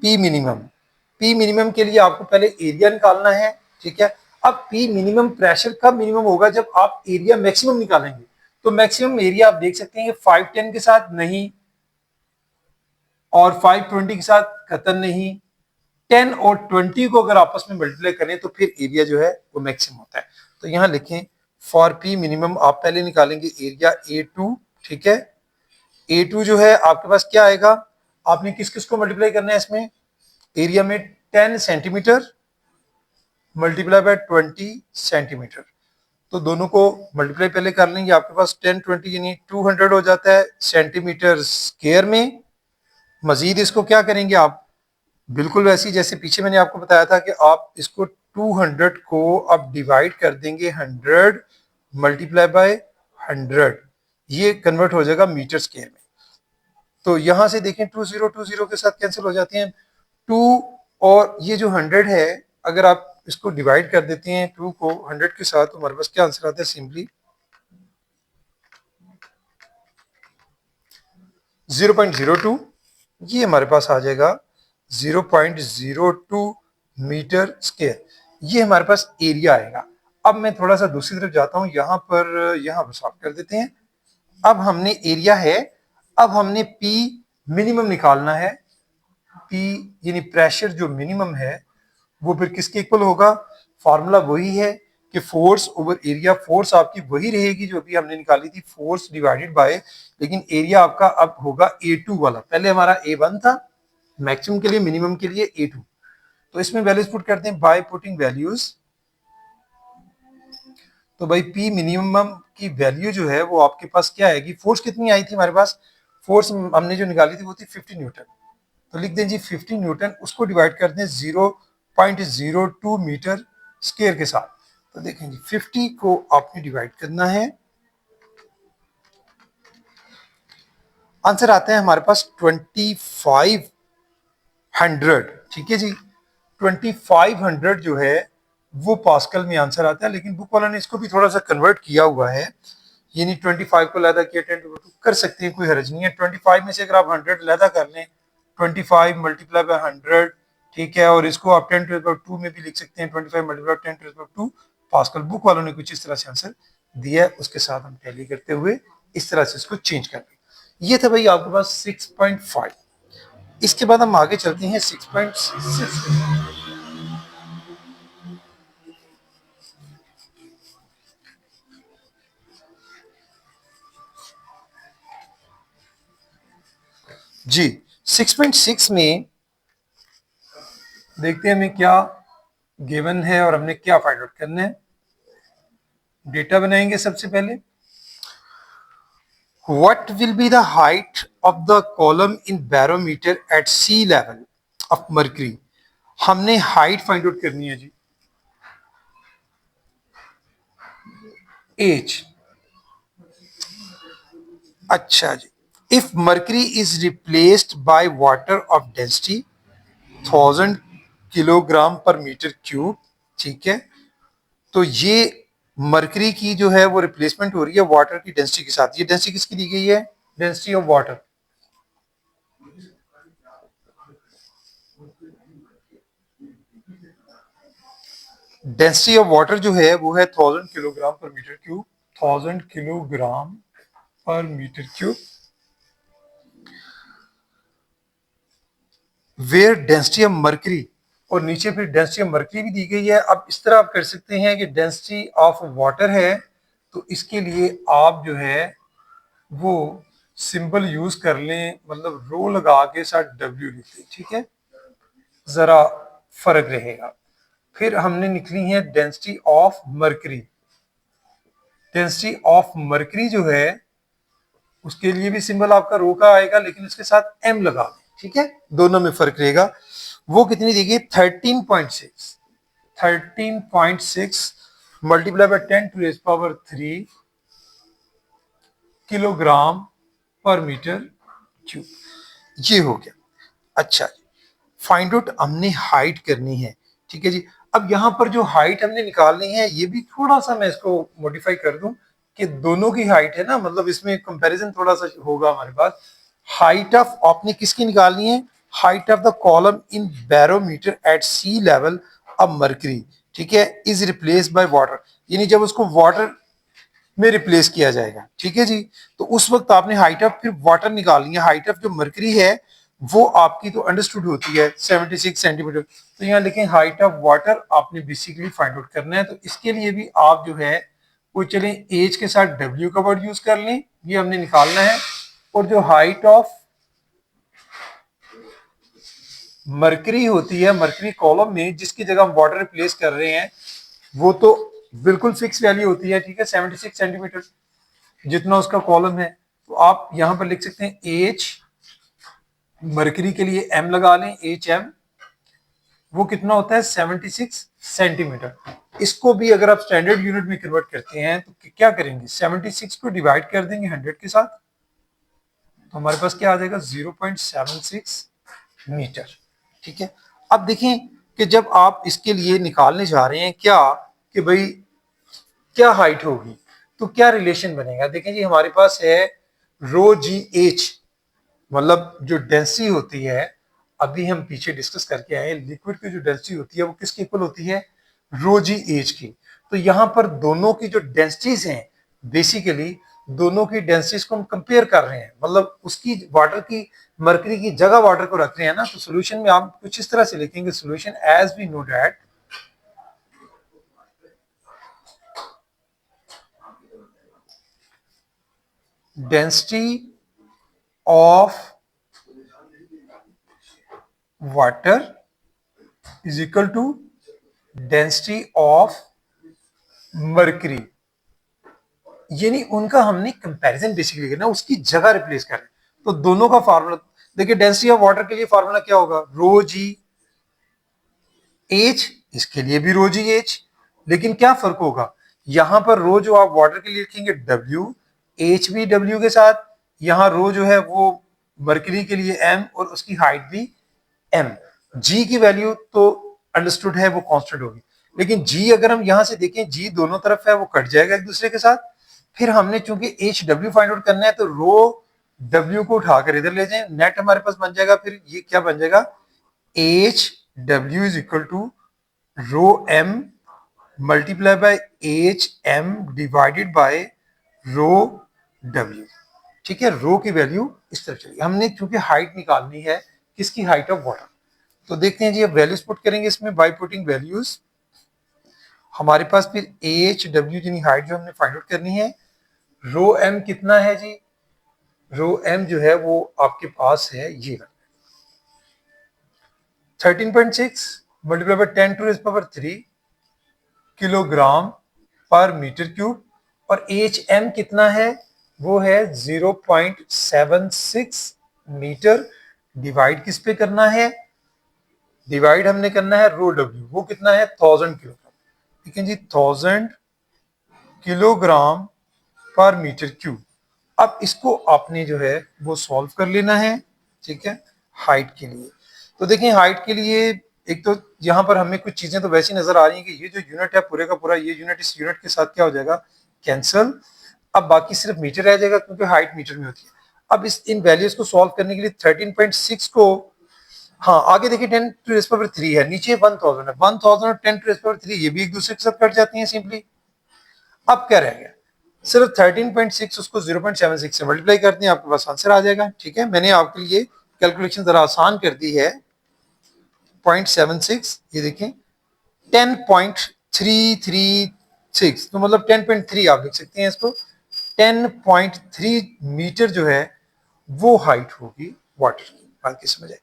P minimum. P minimum के लिए आपको पहले एरिया निकालना है, ठीक है। अब पी मिनिमम प्रेशर कब मिनिमम होगा, जब आप एरिया मैक्सिमम निकालेंगे। तो मैक्सिमम एरिया आप देख सकते हैं 510 के साथ नहीं, और 520 के साथ कतन नहीं, 10 और 20 को अगर आपस में मल्टीप्लाई करें तो फिर एरिया जो है वो मैक्सिमम होता है। तो यहां लिखें फॉर पी मिनिमम आप पहले निकालेंगे एरिया A2, ठीक है। A2 जो है आपके पास क्या आएगा, आपने किस किस को मल्टीप्लाई करना है इसमें, एरिया में 10 सेंटीमीटर मल्टीप्लाई बाय 20 सेंटीमीटर, तो दोनों को मल्टीप्लाई पहले कर लेंगे, आपके पास 10 20 यानी 200 हो जाता है सेंटीमीटर स्क्वायर में। मजीद इसको क्या करेंगे आप, बिल्कुल वैसे ही जैसे पीछे मैंने आपको बताया था कि आप इसको 200 को अब डिवाइड कर देंगे 100 मल्टीप्लाई बाय 100, ये कन्वर्ट हो जाएगा मीटर स्क्वायर में। तो यहां से देखें 20 के साथ कैंसिल हो जाते हैं 2, और ये जो 100 है अगर आप इसको डिवाइड कर देते हैं 2 को 100 के साथ तो हमारे पास क्या आंसर आता है, सिंपली 0.02, ये हमारे पास आ जाएगा 0.02 मीटर स्क्वायर, ये हमारे पास एरिया आएगा। अब मैं थोड़ा सा दूसरी तरफ जाता हूं, यहां पर सॉल्व कर देते हैं। अब हमने एरिया है, अब हमने पी मिनिमम निकालना है। पी यानी प्रेशर जो मिनिमम है वो फिर किसके इक्वल होगा, फार्मूला वही है कि फोर्स ओवर एरिया, फोर्स आपकी वही रहेगी जो अभी हमने निकाली थी, फोर्स डिवाइडेड बाय, लेकिन एरिया आपका अब होगा A2 वाला, पहले हमारा A1 था मैक्सिमम के लिए, मिनिमम के लिए A2। तो इसमें वैल्यूज पुट करते हैं बाय पुटिंग वैल्यूज। तो भाई पी मिनिमम की वैल्यू जो है वो आपके पास क्या आएगी, फोर्स कितनी आई थी हमारे पास, फोर्स हमने जो निकाली थी वो थी 50 न्यूटन, तो लिख दें जी 50 न्यूटन, उसको डिवाइड कर दें 0.02 मीटर स्क्वायर के साथ। तो देखें जी 50 को आपने डिवाइड करना है, आंसर आता है हमारे पास 2500, ठीक है जी। 2500 जो है वो पास्कल में आंसर आता है, लेकिन बुक वाला ने इसको भी थोड़ा सा कन्वर्ट किया हुआ है, यानी 25 को लैदा किया 10 कर सकते हैं, कोई हर्ज नहीं है। 25 में से अगर आप 100 लैदा कर लें, 25 मल्टीप्लाई बाय 100, ठीक है, और इसको आप 10⁻² में भी लिख सकते हैं, 25 मल्टीप्लाई 10⁻², पास्कल। बुक वालों ने कुछ इस तरह से आंसर दिया है, उसके साथ हम टैली करते हुए इस तरह से इसको चेंज कर लें। ये था भाई आपके पास 6.5। इसके बाद हम आगे चलते हैं 6.6। जी 6.6 में देखते हैं हमें क्या गिवन है और हमने क्या फाइंड आउट करना है। डेटा बनाएंगे सबसे पहले, what will be the height of the column in barometer at sea level of mercury. हमने हाइट फाइंड आउट करनी है जी, एज। अच्छा जी, if mercury is replaced by water of density 1000 kilogram per metre cube, ठीक है, तो ये मरकरी की जो है वो रिप्लेसमेंट हो रही है वाटर की डेंसिटी के साथ। ये डेंसिटी किसकी दी गई है, density of water. Density of water जो है वो है 1000 kilogram per metre cube, 1000 kilogram per metre cube, where density of mercury, और नीचे फिर डेंसिटी ऑफ मरकरी भी दी गई है। अब इस तरह आप कर सकते हैं कि डेंसिटी ऑफ वाटर है तो इसके लिए आप जो है वो सिंबल यूज कर लें, मतलब रो लगा के साथ डब्ल्यू लिख लें, ठीक है, जरा फर्क रहेगा। फिर हमने निकली है density of mercury. Density of mercury जो है उसके लिए भी सिंबल आपका रो का आएगा, लेकिन इसके साथ एम लगा दें, ठीक है, दोनों में फर्क रहेगा। वो कितनी दी गई 13.6, 13.6 multiply bye 10⁻³ kilogram per metre cube, ये हो गया। अच्छा जी, फाइंड आउट हमने हाइट करनी है, ठीक है जी। अब यहां पर जो हाइट हमने निकालनी है ये भी थोड़ा सा मैं इसको मॉडिफाई कर दूं कि दोनों की हाइट है ना, मतलब इसमें कंपैरिजन थोड़ा सा होगा हमारे पास। हाइट ऑफ आपने किसकी निकालनी है, height of the column in barometer at sea level of mercury, ठीक है, इज रिप्लेस बाय वाटर, यानी जब उसको वाटर में रिप्लेस किया जाएगा, ठीक है जी। तो उस वक्त आपने हाइट ऑफ फिर वाटर निकालनी है, हाइट ऑफ जो मरकरी है वो आपकी तो अंडरस्टूड होती है 76 सेंटीमीटर। तो यहाँ लिखें हाइट ऑफ वाटर आपने बेसिकली फाइंड आउट करना है। तो इसके लिए भी आप जो है वो चलें एज के साथ डब्ल्यू का वर्ड यूज कर लें, ये हमने निकालना है। और जो हाइट ऑफ मरकरी होती है, मरकरी कॉलम में जिसकी जगह हम वाटर रिप्लेस कर रहे हैं, वो तो बिल्कुल फिक्स वैल्यू होती है, ठीक है, 76 सेंटीमीटर जितना उसका कॉलम है। तो आप यहां पर लिख सकते हैं एच, मरकरी के लिए एम लगा लें, एच एम, वो कितना होता है 76 सेंटीमीटर। इसको भी अगर आप स्टैंडर्ड यूनिट में कन्वर्ट करते हैं तो क्या करेंगे, 76 को डिवाइड कर देंगे 100 के साथ, तो हमारे पास क्या आ जाएगा 0.76 मीटर। ठीक है। अब देखें कि जब आप इसके लिए निकालने जा रहे हैं क्या कि भाई क्या हाइट होगी, तो क्या रिलेशन बनेगा। देखें जी, हमारे पास है रो जी एच, मतलब जो डेंसिटी होती है, अभी हम पीछे डिस्कस करके आए, लिक्विड की जो डेंसिटी होती है वो किसके इक्वल होती है, रो जी एच की। तो यहां पर दोनों की जो डेंसिटीज हैं, बेसिकली दोनों की डेंसिटीज को हम कंपेयर कर रहे हैं, मतलब उसकी वाटर की, मरकरी की जगह वाटर को रख रहे हैं ना। तो सोल्यूशन में आप कुछ इस तरह से लिखेंगे, solution as we know that density of water is equal to density of mercury, यानी उनका हमने कंपैरिजन बेसिकली करना, उसकी जगह रिप्लेस कर रहे हैं। तो दोनों का फार्मूला देखिए, डेंसिटी ऑफ वाटर के लिए फार्मूला क्या होगा, रो जी एच, इसके लिए भी रो जी एच, लेकिन क्या फर्क होगा, यहां पर रो जो आप वाटर के लिए लिखेंगे डब्ल्यू, एच भी डब्ल्यू के साथ, यहां रो जो है वो मरकरी के लिए एम, और उसकी हाइट भी एम। जी की वैल्यू तो अंडरस्टूड है वो कांस्टेंट होगी, लेकिन जी अगर हम यहां से देखें, जी दोनों तरफ है वो कट जाएगा एक दूसरे के साथ। फिर हमने चूंकि एच डब्ल्यू फाइंड आउट करना है, तो रो डब्ल्यू को उठाकर इधर ले जाएं, नेट हमारे पास बन जाएगा, फिर ये क्या बन जाएगा, H W is equal to rho M multiply by H M divided by rho W. ठीक है, रो की वैल्यू इस तरह चलेगी। हमने चूंकि हाइट निकालनी है, किसकी, हाइट ऑफ वाटर। तो देखते हैं जी, अब वैल्यूज पुट करेंगे इसमें, बाय पुटिंग वैल्यूज हमारे पास फिर एच डब्ल्यू यानी हाइट जो हमने फाइंड आउट करनी है, रो एम कितना है जी, रो एम जो है वो आपके पास है ये 13.6 multiply by 10 to the power 3 kilogram per metre cube, और एच एम कितना है, वो है 0.76 मीटर। डिवाइड किस पे करना है, डिवाइड हमने करना है रो डब्ल्यू, वो कितना है 1000 किलोग्राम। ठीक है जी, 1000 किलोग्राम पर मीटर क्यूब। अब इसको आपने जो है वो सॉल्व कर लेना है, ठीक है, हाइट के लिए। तो देखें हाइट के लिए एक तो यहाँ पर हमें कुछ चीजें तो वैसी नजर आ रही हैं कि ये जो यूनिट है पूरे का पूरा, ये यूनिट इस यूनिट के साथ क्या हो जाएगा, कैंसल। अब बाकी सिर्फ मीटर रह जाएगा क्योंकि हाइट मीटर में होती है। अब इस इन वैल्यूज को सॉल्व करने के लिए 13.6 को, हाँ आगे देखिए 10 टू द पावर 3 है, नीचे 1000 है, 1000 और 10 टू द पावर 3 ये भी एक दूसरे के साथ कट जाती हैं सिंपली। अब क्या रह गया, सिर्फ 13.6 उसको 0.76 से मल्टीप्लाई कर दें, आपके पास आंसर आ जाएगा। ठीक है, मैंने आपके लिए कैलकुलेशन जरा आसान कर दी है। 0.76 ये देखें, 10.336, तो मतलब 10.3 आप लिख सकते हैं इसको, 10.3 मीटर जो है वो हाइट होगी वाटर की, बाकी समझ आए।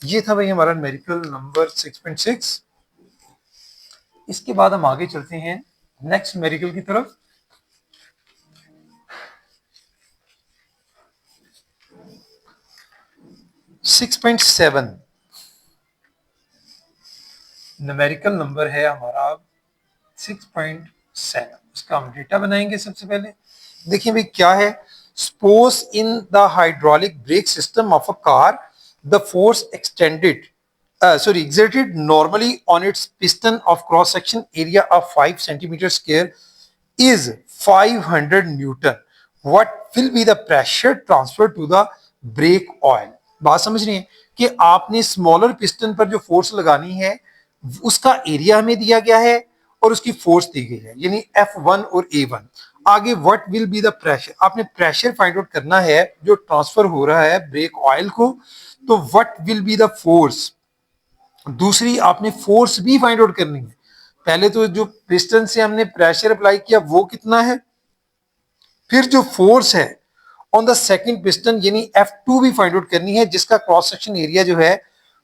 ये था भाई हमारा न्यूमेरिकल नंबर 6.6। इसके बाद हम आगे चलते हैं नेक्स्ट न्यूमेरिकल की तरफ। 6.7 न्यूमेरिकल नंबर है हमारा 6.7। इसका हम डेटा बनाएंगे सबसे पहले। देखिए भाई क्या है, suppose in the hydraulic brake system of a car the force extended exerted normally on its piston of cross section area of 5 centimeter square is 500 Newton. What will be the pressure transfer to the brake oil? बात समझ रही हैं कि आपने smaller piston पर जो force लगानी है उसका एरिया हमें दिया गया है और उसकी फोर्स दी गई है, यानी F1 और A1। आगे what will be the pressure, आपने प्रेशर फाइंड आउट करना है जो ट्रांसफर हो रहा है ब्रेक ऑयल को, तो what will be the force. दूसरी आपने फोर्स भी फाइंड आउट करनी है। पहले तो जो पिस्टन से हमने प्रेशर अप्लाई किया वो कितना है, फिर जो फोर्स है ऑन द सेकंड पिस्टन यानी F2 भी फाइंड आउट करनी है, जिसका क्रॉस सेक्शन एरिया जो है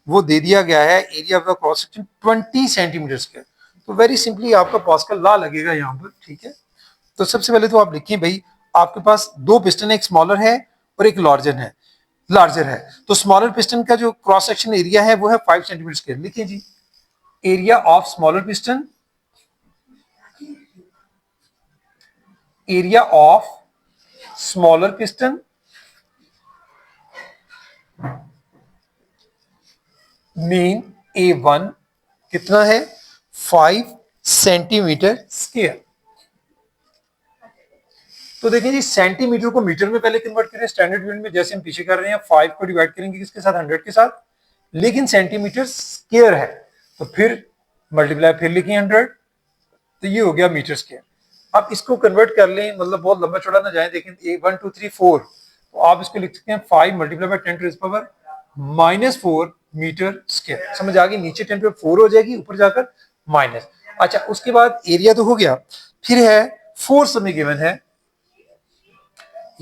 वो दे दिया गया है, area of the cross section 20 centimetre square. तो वेरी सिंपली आपका पास्कल लॉ लगेगा यहाँ पर, ठीक है। तो सबसे पहले तो आप लिखें भाई, आपके पास दो पिस्टन है, एक स्मॉलर है और एक लार्जर है। तो स्मॉलर पिस्टन का जो क्रॉस सेक्शन एरिया है वो है 5 सेंटीमीटर स्क्वायर। लिखें जी, area of smaller piston, area of smaller piston mean A1 कितना है 5 सेंटीमीटर स्क्वायर। तो देखिए जी, सेंटीमीटर को मीटर में पहले कन्वर्ट करें स्टैंडर्ड यूनिट में, जैसे हम पीछे कर रहे हैं 5 को डिवाइड करेंगे किसके साथ, 100 के साथ, लेकिन सेंटीमीटर स्क्वायर है तो फिर मल्टीप्लाई फिर लिखिए 100, तो ये हो गया मीटर स्क्वायर। आप इसको कन्वर्ट कर लें, मतलब बहुत लंबा चौड़ा ना जाए, देखें 1 2 3 4, तो आप इसको लिख सकते हैं 5 multiply by 10 to the power -4 metre square. समझ आ गई, नीचे 10 टू द 4 हो जाएगी, ऊपर जाकर माइनस। अच्छा, उसके बाद एरिया तो हो गया, फिर है फोर्स हमें गिवन है,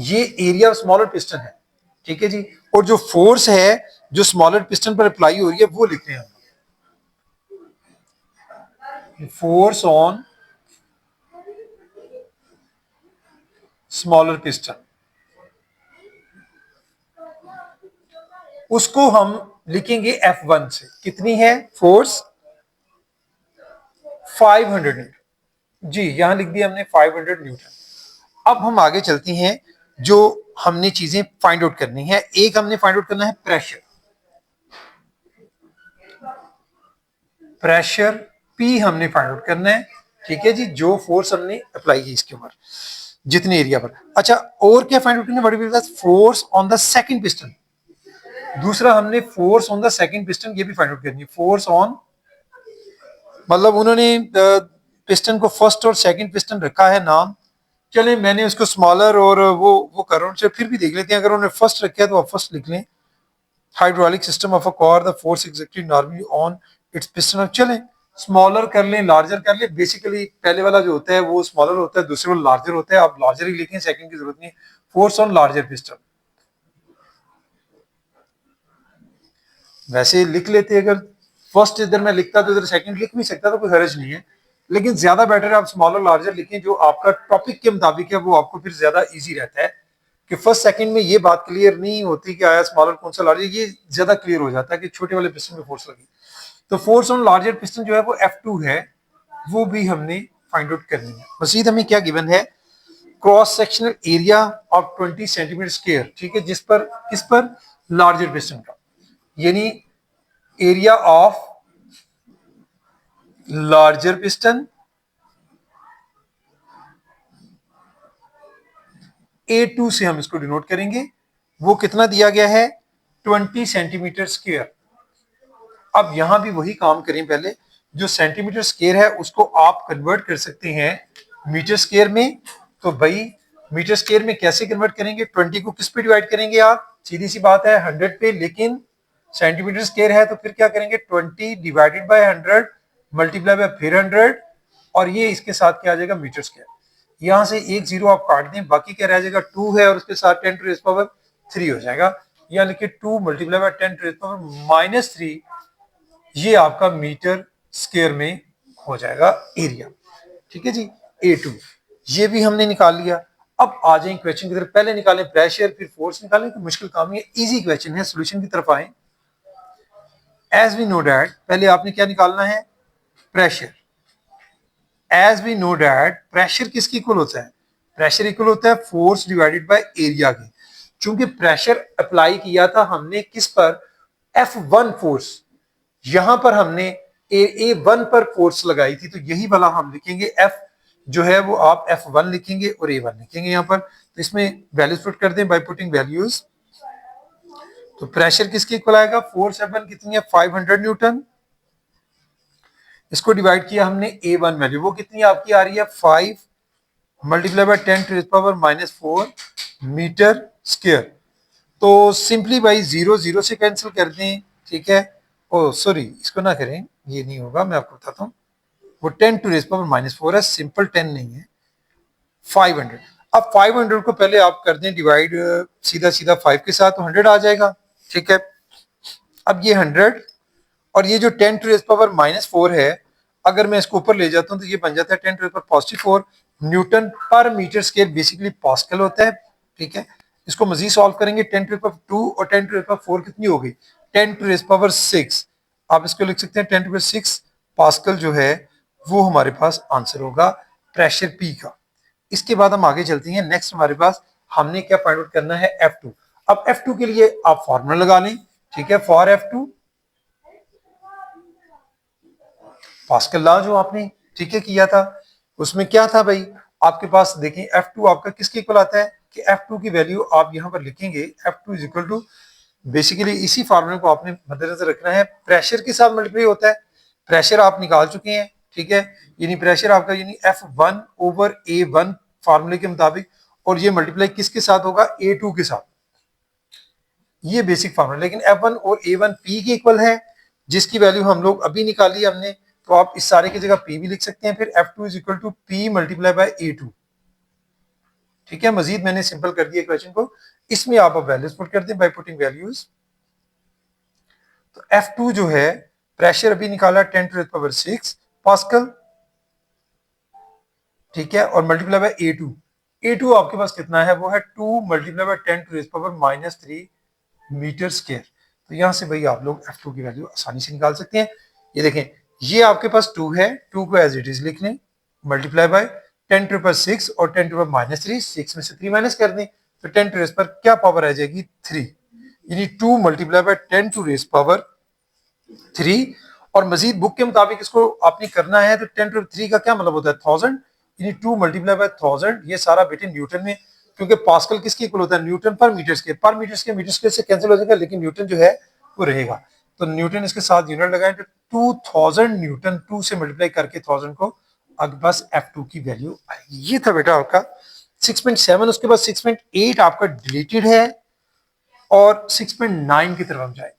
ये एरिया ऑफ स्मॉलर पिस्टन है, ठीक है जी। और जो फोर्स है जो स्मॉलर पिस्टन पर अप्लाई हो रही है वो लिखते हैं हम, फोर्स ऑन स्मॉलर पिस्टन, उसको हम लिखेंगे F1 से। कितनी है फोर्स, 500 न्यूटन। जी, यहां लिख दिया हमने 500 न्यूटन। अब हम आगे चलती हैं, जो हमने चीजें फाइंड आउट करनी है। एक हमने फाइंड आउट करना है प्रेशर, प्रेशर P हमने फाइंड आउट करना है, ठीक है जी, जो फोर्स हमने अप्लाई की इसके ऊपर जितने एरिया पर। अच्छा, और क्या फाइंड आउट करना है, force on the second piston. दूसरा हमने force on the second piston ये भी फाइंड आउट करनी है। फोर्स ऑन, मतलब उन्होंने पिस्टन को फर्स्ट और सेकंड पिस्टन रखा है नाम, चले मैंने उसको स्मॉलर और वो कर रहा हूँ, फिर भी देख लेते हैं। अगर उन्होंने फर्स्ट रखा है तो आप फर्स्ट लिख लें, hydraulic system of a car the force exacted normally on its piston. चले स्मॉलर कर लें, लार्जर कर लें, बेसिकली पहले वाला जो होता है वो स्मॉलर होता है, दूसरे वाला लार्जर होता है, आप लार्जर ही लिखें, सेकंड की जरूरत नहीं। फोर्स ऑन लार्जर पिस्टन वैसे लिख लेते, अगर फर्स्ट इधर मैं लिखता तो इधर सेकंड लिख भी सकता, तो कोई हर्ज नहीं है, लेकिन ज्यादा बेटर है आप स्मॉलर लार्जर लिखें, जो आपका टॉपिक के मुताबिक है, वो आपको फिर ज्यादा इजी रहता है। कि फर्स्ट सेकंड में ये बात क्लियर नहीं होती कि आया स्मॉलर कौन सा लार्जर, ये ज्यादा क्लियर हो जाता है कि छोटे वाले पिस्टन में फोर्स लगी। तो फोर्स ऑन लार्जर पिस्टन जो है वो F2 है, वो भी हमने फाइंड आउट करनी है। मजीद हमें क्या गिवन है, cross sectional area of 20 centimetre square, ठीक है, जिस पर किस पर, लार्जर पिस्टन का, यानी area of larger piston A2 से हम इसको डिनोट करेंगे, वो कितना दिया गया है 20 सेंटीमीटर स्क्वायर। अब यहां भी वही काम करें, पहले जो सेंटीमीटर स्क्वायर है उसको आप कन्वर्ट कर सकते हैं मीटर स्क्वायर में। तो भाई मीटर स्क्वायर में कैसे कन्वर्ट करेंगे, 20 को किस पे डिवाइड करेंगे आप, सीधी सी बात है 100 पे, लेकिन सेंटीमीटर स्क्वायर है तो फिर क्या करेंगे 20 डिवाइडेड बाय 100 मल्टीप्लाई बाय फिर 100, और ये इसके साथ क्या आ जाएगा मीटर स्क्वायर। यहां से एक जीरो आप काट दें, बाकी क्या रह जाएगा 2 है और उसके साथ 10 टू द पावर 3 हो जाएगा, या लिखिए 2 multiply by 10 to the power -3, ये आपका मीटर स्क्वायर में हो जाएगा एरिया, ठीक है जी। A2 ये भी हमने निकाल लिया। अब आ जाए क्वेश्चन की तरफ, पहले निकालें प्रेशर फिर फोर्स निकालें, तो मुश्किल काम है, इजी क्वेश्चन है, सॉल्यूशन की तरफ आए। एज वी नो डैट, पहले आपने क्या निकालना है, pressure. As we know that pressure किसके इक्वल होता है, प्रेशर इक्वल होता है फोर्स डिवाइडेड बाय एरिया के। चूंकि प्रेशर अप्लाई किया था हमने किस पर, F1 फोर्स, यहां पर हमने A1 पर फोर्स लगाई थी, तो यही वाला हम लिखेंगे, F जो है वो आप F1 लिखेंगे और A1 लिखेंगे यहां पर। तो इसमें वैल्यूज पुट कर दें बाय पुटिंग वैल्यूज। तो प्रेशर किसके इक्वल आएगा, फोर्स F1 कितनी है 500 न्यूटन, इसको डिवाइड किया हमने A1 वैल्यू, वो कितनी आपकी आ रही है 5 multiply by 10 to the power -4 metre square. तो सिंपली भाई जीरो जीरो से कैंसिल कर दें, ठीक है। ओ सॉरी, इसको ना करें, ये नहीं होगा, मैं आपको बताता हूँ। वो 10 टू द पावर -4 है, सिंपल 10 नहीं है, 500। अब 500 को पहले आप कर दें डिवाइड सीधा सीधा 5 के साथ, तो 100 आ जाएगा, ठीक है। अब ये 100 और ये जो 10 टू द पावर -4 है, अगर मैं इसको ऊपर ले जाता हूँ तो ये बन जाता है 10 टू द पावर +4 न्यूटन पर मीटर स्क्वायर, बेसिकली पास्कल होता है, ठीक है। इसको मजीद सॉल्व करेंगे, 10 टू द पावर 2 और 10 टू द पावर 4 कितनी हो गई, 10 टू द पावर 6। आप इसको लिख सकते हैं 10 टू द पावर 6 पास्कल जो है वो हमारे पास आंसर होगा प्रेशर पी का। इसके बाद हम आगे चलते हैं, नेक्स्ट हमारे पास हमने क्या फाइंड आउट करना है, F2। अब F2 के लिए आप फॉर्मूला लगा लें, ठीक है। फॉर F2 पास्कल लॉ जो आपने, ठीक है, किया था, उसमें क्या था भाई, आपके पास देखें F2 आपका किसके इक्वल आता है कि F2 की वैल्यू आप यहां पर लिखेंगे, F2 is equal to, basically इसी फार्मूले को आपने मद्देनजर रखना है, प्रेशर के साथ मल्टीप्लाई होता है। प्रेशर आप निकाल चुके हैं, ठीक है, यानी प्रेशर आपका यानी F1 ओवर A1 फार्मूले के मुताबिक, और ये मल्टीप्लाई किसके साथ होगा, A2 के साथ, ये बेसिक फार्मूला। लेकिन F1 और A1 P के इक्वल है, जिसकी वैल्यू हम लोग अभी निकाली हमने, तो आप इस सारे की जगह P भी लिख सकते हैं, फिर F2 is equal to P multiply by A2, ठीक है। मजीद मैंने सिंपल कर दिया क्वेश्चन को, इसमें आप अब वैल्यूज पुट कर दें बाय पुटिंग वैल्यूज। तो F2 जो है प्रेशर अभी निकाला 10 टू द पावर 6 पास्कल, ठीक है, और मल्टीप्लाई बाय A2। A2 आपके पास कितना है, वो है 2 multiply by 10 to the power -3 metre square. तो यहां से भाई आप लोग F2 की वैल्यू आसानी से निकाल सकते हैं। ये देखें, ये आपके पास 2 है, 2 को एज इट इज लिख लें, multiply by 10 to the power 6 और 10 टू द पावर -3, 6 में से 3 माइनस कर दें, तो 10 टू द पावर क्या पावर आ जाएगी, 3, यानी 2 multiply by 10 to the power 3। और मजीद बुक के मुताबिक इसको आपने करना है, तो 10 टू 3 का क्या मतलब होता है, 1000, यानी 2 मल्टीप्लाई बाय 1000, ये सारा बेटे न्यूटन में, क्योंकि पास्कल किसके इक्वल होता है, न्यूटन पर मीटर स्क्वायर, पर मीटर स्क्वायर से कैंसिल हो जाएगा, लेकिन न्यूटन जो है वो रहेगा, तो न्यूटन इसके साथ यूनिट लगाएं, तो 2000 न्यूटन, 2 से मल्टीप्लाई करके 1000 को आपके पास F2 की वैल्यू आएगी। ये था बेटा आपका 6.7। उसके बाद 6.8 आपका डिलीटेड है, और 6.9 की तरफ हम जाएंगे।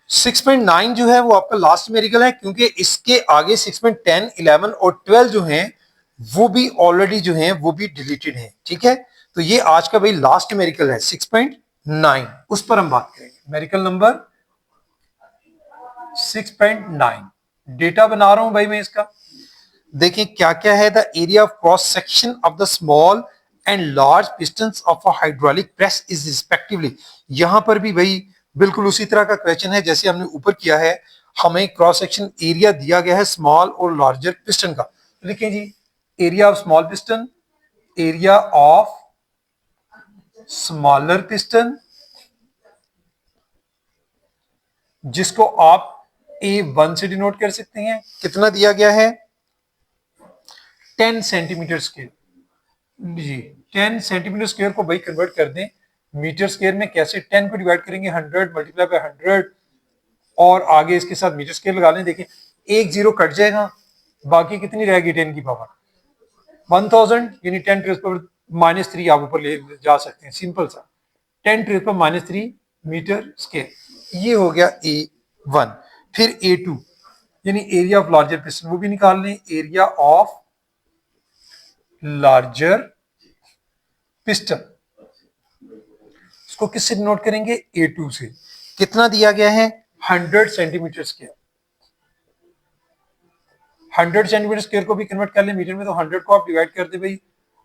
6.9 जो है वो आपका लास्ट मेरिकल है, क्योंकि इसके आगे 6.10, 11 और 12 जो हैं वो भी ऑलरेडी जो हैं वो भी डिलीटेड हैं, ठीक है। तो ये आज का भाई लास्ट मेरिकल है 6.9, उस पर हम बात करेंगे, मेरिकल नंबर 6.9। डेटा बना रहा हूं भाई मैं इसका, देखिए क्या क्या है, the area of cross section of the small and large pistons of a hydraulic press is respectively. यहां पर भी भाई बिल्कुल उसी तरह का क्वेश्चन है जैसे हमने ऊपर किया है, हमें क्रॉस सेक्शन एरिया दिया गया है स्मॉल और लार्जर पिस्टन का। लिखें जी, area of small piston, area of smaller piston, जिसको आप A1 से डिनोट कर सकते हैं, कितना दिया गया है, 10 सेंटीमीटर स्क्वायर जी। 10 सेंटीमीटर स्क्वायर को भाई कन्वर्ट कर दें मीटर स्क्वायर में, कैसे, 10 को डिवाइड करेंगे 100 मल्टीप्लाई बाय 100, और आगे इसके साथ मीटर स्क्वायर लगा लें, देखिए एक जीरो कट जाएगा, बाकी कितनी रहेगी 10 की पावर 1000, यानी 10 टू द पावर -3 आप ऊपर ले जा सकते हैं, सिंपल सा 10 to the power -3 metre square. ये हो गया A1। फिर A2 यानी एरिया ऑफ लार्जर पिस्टन, वो भी निकाल लें, एरिया ऑफ लार्जर पिस्टन, इसको किससे नोट करेंगे, A2 से, कितना दिया गया है, 100 सेंटीमीटर स्क्वायर। 100 सेंटीमीटर स्क्वायर को भी कन्वर्ट कर ले मीटर में, तो 100 को आप डिवाइड कर दे भाई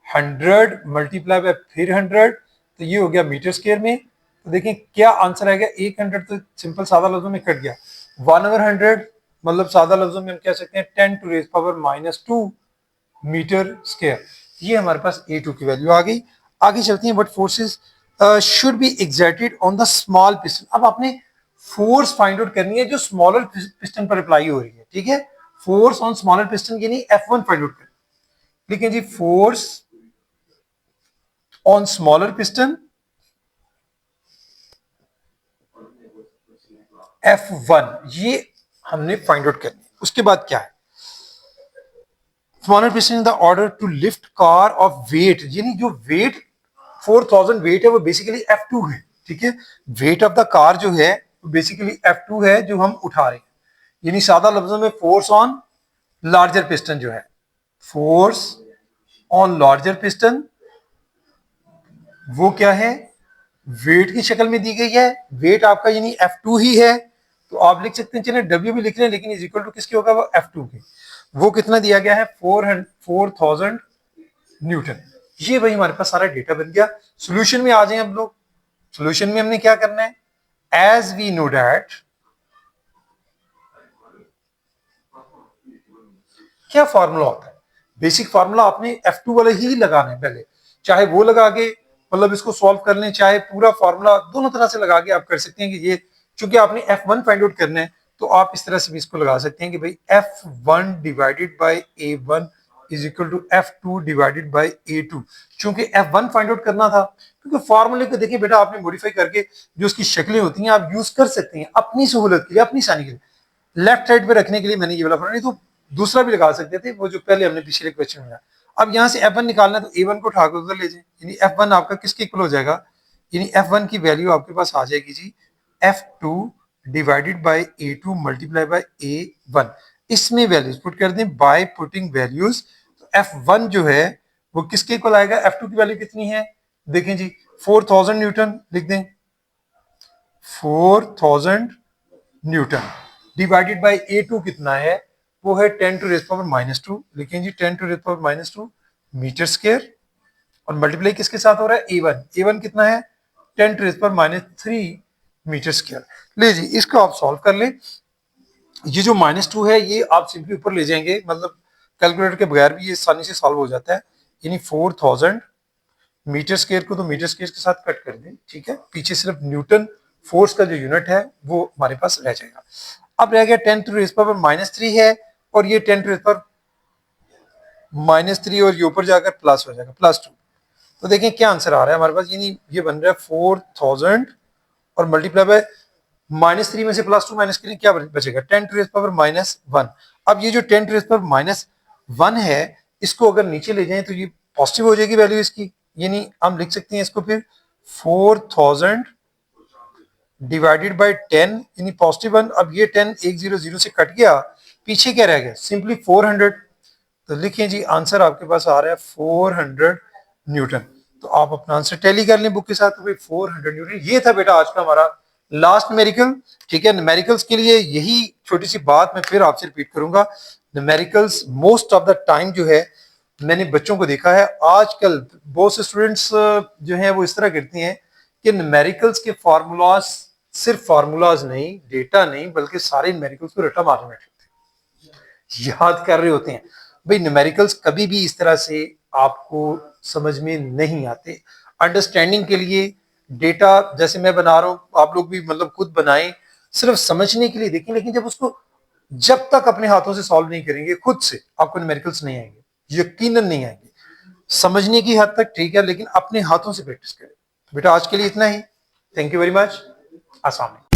100 मल्टीप्लाई बाय फिर 100, तो ये हो गया मीटर स्क्वायर में। तो देखें क्या आंसर आएगा, 100 तो सिंपल सादा लफ्जों में कट गया, 1/100 मतलब सादा लफ्जों में हम कह सकते हैं 10 to raise power -2 metre square. ये हमारे पास A2 की वैल्यू आ गई। आगे चलते हैं, what forces should be exerted on the small piston. अब आपने फोर्स फाइंड आउट करनी है जो स्मॉलर पिस्टन पर अप्लाई हो रही है, ठीक है। फोर्स ऑन स्मॉलर पिस्टन यानी F1 फाइंड आउट करें, लिखें जी, force on smaller piston F1 ये हमने फाइंड आउट करनी है। उसके बाद क्या है, smaller piston in the order to lift car of weight, यानी जो वेट 4000 वेट है वो बेसिकली F2 है, ठीक है। वेट ऑफ द कार जो है बेसिकली F2 है जो हम उठा रहे हैं, यानी सादा लफ्जों में फोर्स ऑन लार्जर पिस्टन जो है, फोर्स ऑन लार्जर पिस्टन वो क्या है, वेट की शक्ल में दी गई है। वेट आपका यानी F2 ही है, तो आप लिख सकते हैं, चलिए W भी लिख रहे हैं, लेकिन इज इक्वल टू किसके होगा, वो F2 के। वो कितना दिया गया है, 4000 न्यूटन। ये भाई हमारे पास सारा डेटा बन गया। सोल्यूशन में आ जाए हम लोग। सोल्यूशन में हमने क्या करना है, एज वी नो दैट, क्या फॉर्मूला होता है, बेसिक फॉर्मूला आपने F2 वाले ही लगाना है पहले, चाहे वो लगा के मतलब इसको सॉल्व कर लें, चाहे पूरा फॉर्मूला दोनों तरह से लगा के आप कर सकते हैं कि ये, चूंकि आपने F1 फाइंड आउट करना है तो आप इस तरह से भी इसको लगा सकते हैं कि भाई F1 divided by A1 is equal to F2 divided by A2। चूंकि F1 फाइंड आउट करना था, क्योंकि फॉर्मूले को देखिए बेटा आपने मॉडिफाई करके जो उसकी शक्लें होती हैं आप यूज कर सकते हैं अपनी सहूलत के लिए, अपनी आसानी के लिए। लेफ्ट साइड पे रखने के लिए मैंने ये वाला फॉर्मूला, नहीं तो दूसरा भी लगा सकते थे, वो जो पहले हमने पिछले क्वेश्चन में। अब यहाँ से F1 निकालना है तो A1 को उठाकर उधर ले जाए, यानी F1 आपका किसके इक्वल हो जाएगा, यानी F1 की वैल्यू आपके पास आ जाएगी जी F2 divided by A2 multiply by A1। इसमें वैल्यूज पुट कर दें बाय पुटिंग वैल्यूज, तो F1 जो है वो किसके इक्वल आएगा, F2 की वैल्यू कितनी है, देखें जी 4000 न्यूटन लिख दें, 4000 न्यूटन डिवाइडेड बाय A2 कितना है, वो है 10 टू रेज पावर -2, लिखें जी 10 to raise power -2 metre square, और मल्टीप्लाई किसके साथ हो रहा है, A1 कितना है 10 to raise power -3 metre square. ले जी इसको आप सॉल्व कर लें। ये जो -2 है ये आप सिंपली ऊपर ले जाएंगे, मतलब कैलकुलेटर के बगैर भी ये आसानी से सॉल्व हो जाता है, यानी 4000 मीटर स्क्वायर को तो मीटर स्क्वायर के साथ कट कर दें, ठीक है, पीछे सिर्फ न्यूटन फोर्स का जो यूनिट है वो हमारे पास रह जाएगा। अब रह गया 10 टू रेज पावर -3 है, और ये 10 टू रेज पावर -3 और ये ऊपर जाकर प्लस हो जाएगा +2। तो देखें क्या आंसर आ रहा है हमारे पास, यानी ये बन रहा है 4000 और मल्टीप्लाई बाय -3 में से +2 माइनस करें क्या बचेगा, 10 टू रेज पावर -1। अब ये जो 10 टू रेज पावर -1 है इसको अगर नीचे ले जाएं तो ये पॉजिटिव हो जाएगी वैल्यू इसकी, यानी हम लिख सकते हैं इसको फिर 4000 डिवाइडेड बाय 10 यानी +1। अब ये 10 100 से कट गया, पीछे क्या रह गया, सिंपली 400। तो लिखिए जी आंसर आपके पास आ रहा है 400 न्यूटन। तो आप अपना आंसर टैली कर लें बुक के साथ, तो भाई 400 न्यूटन। ये था बेटा आज का हमारा लास्ट न्यूमेरिकल, ठीक है। न्यूमेरिकल्स के लिए यही छोटी सी बात मैं फिर आपसे रिपीट करूंगा, numericals most of the time जो है मैंने बच्चों को देखा है आजकल बहुत से स्टूडेंट्स जो हैं वो इस तरह करती हैं कि न्यूमेरिकल्स के फार्मूलाज सिर्फ फार्मूलाज नहीं, डेटा नहीं, बल्कि सारे न्यूमेरिकल्स को रटा मारने बैठे होते हैं, याद कर रहे होते हैं। भाई न्यूमेरिकल्स कभी भी इस तरह से आपको समझ में नहीं आते। अंडरस्टैंडिंग के लिए डेटा जैसे मैं बना रहा हूं आप लोग भी मतलब खुद बनाएं, सिर्फ समझने के लिए देखें, लेकिन जब तक अपने हाथों से सॉल्व नहीं करेंगे खुद से आपको न्यूमेरिकल्स नहीं आएंगे, यकीनन नहीं आएंगे। समझने की हद तक ठीक है, लेकिन अपने हाथों से प्रैक्टिस करें। बेटा आज के लिए इतना ही, थैंक यू वेरी मच, अस्सलाम वालेकुम।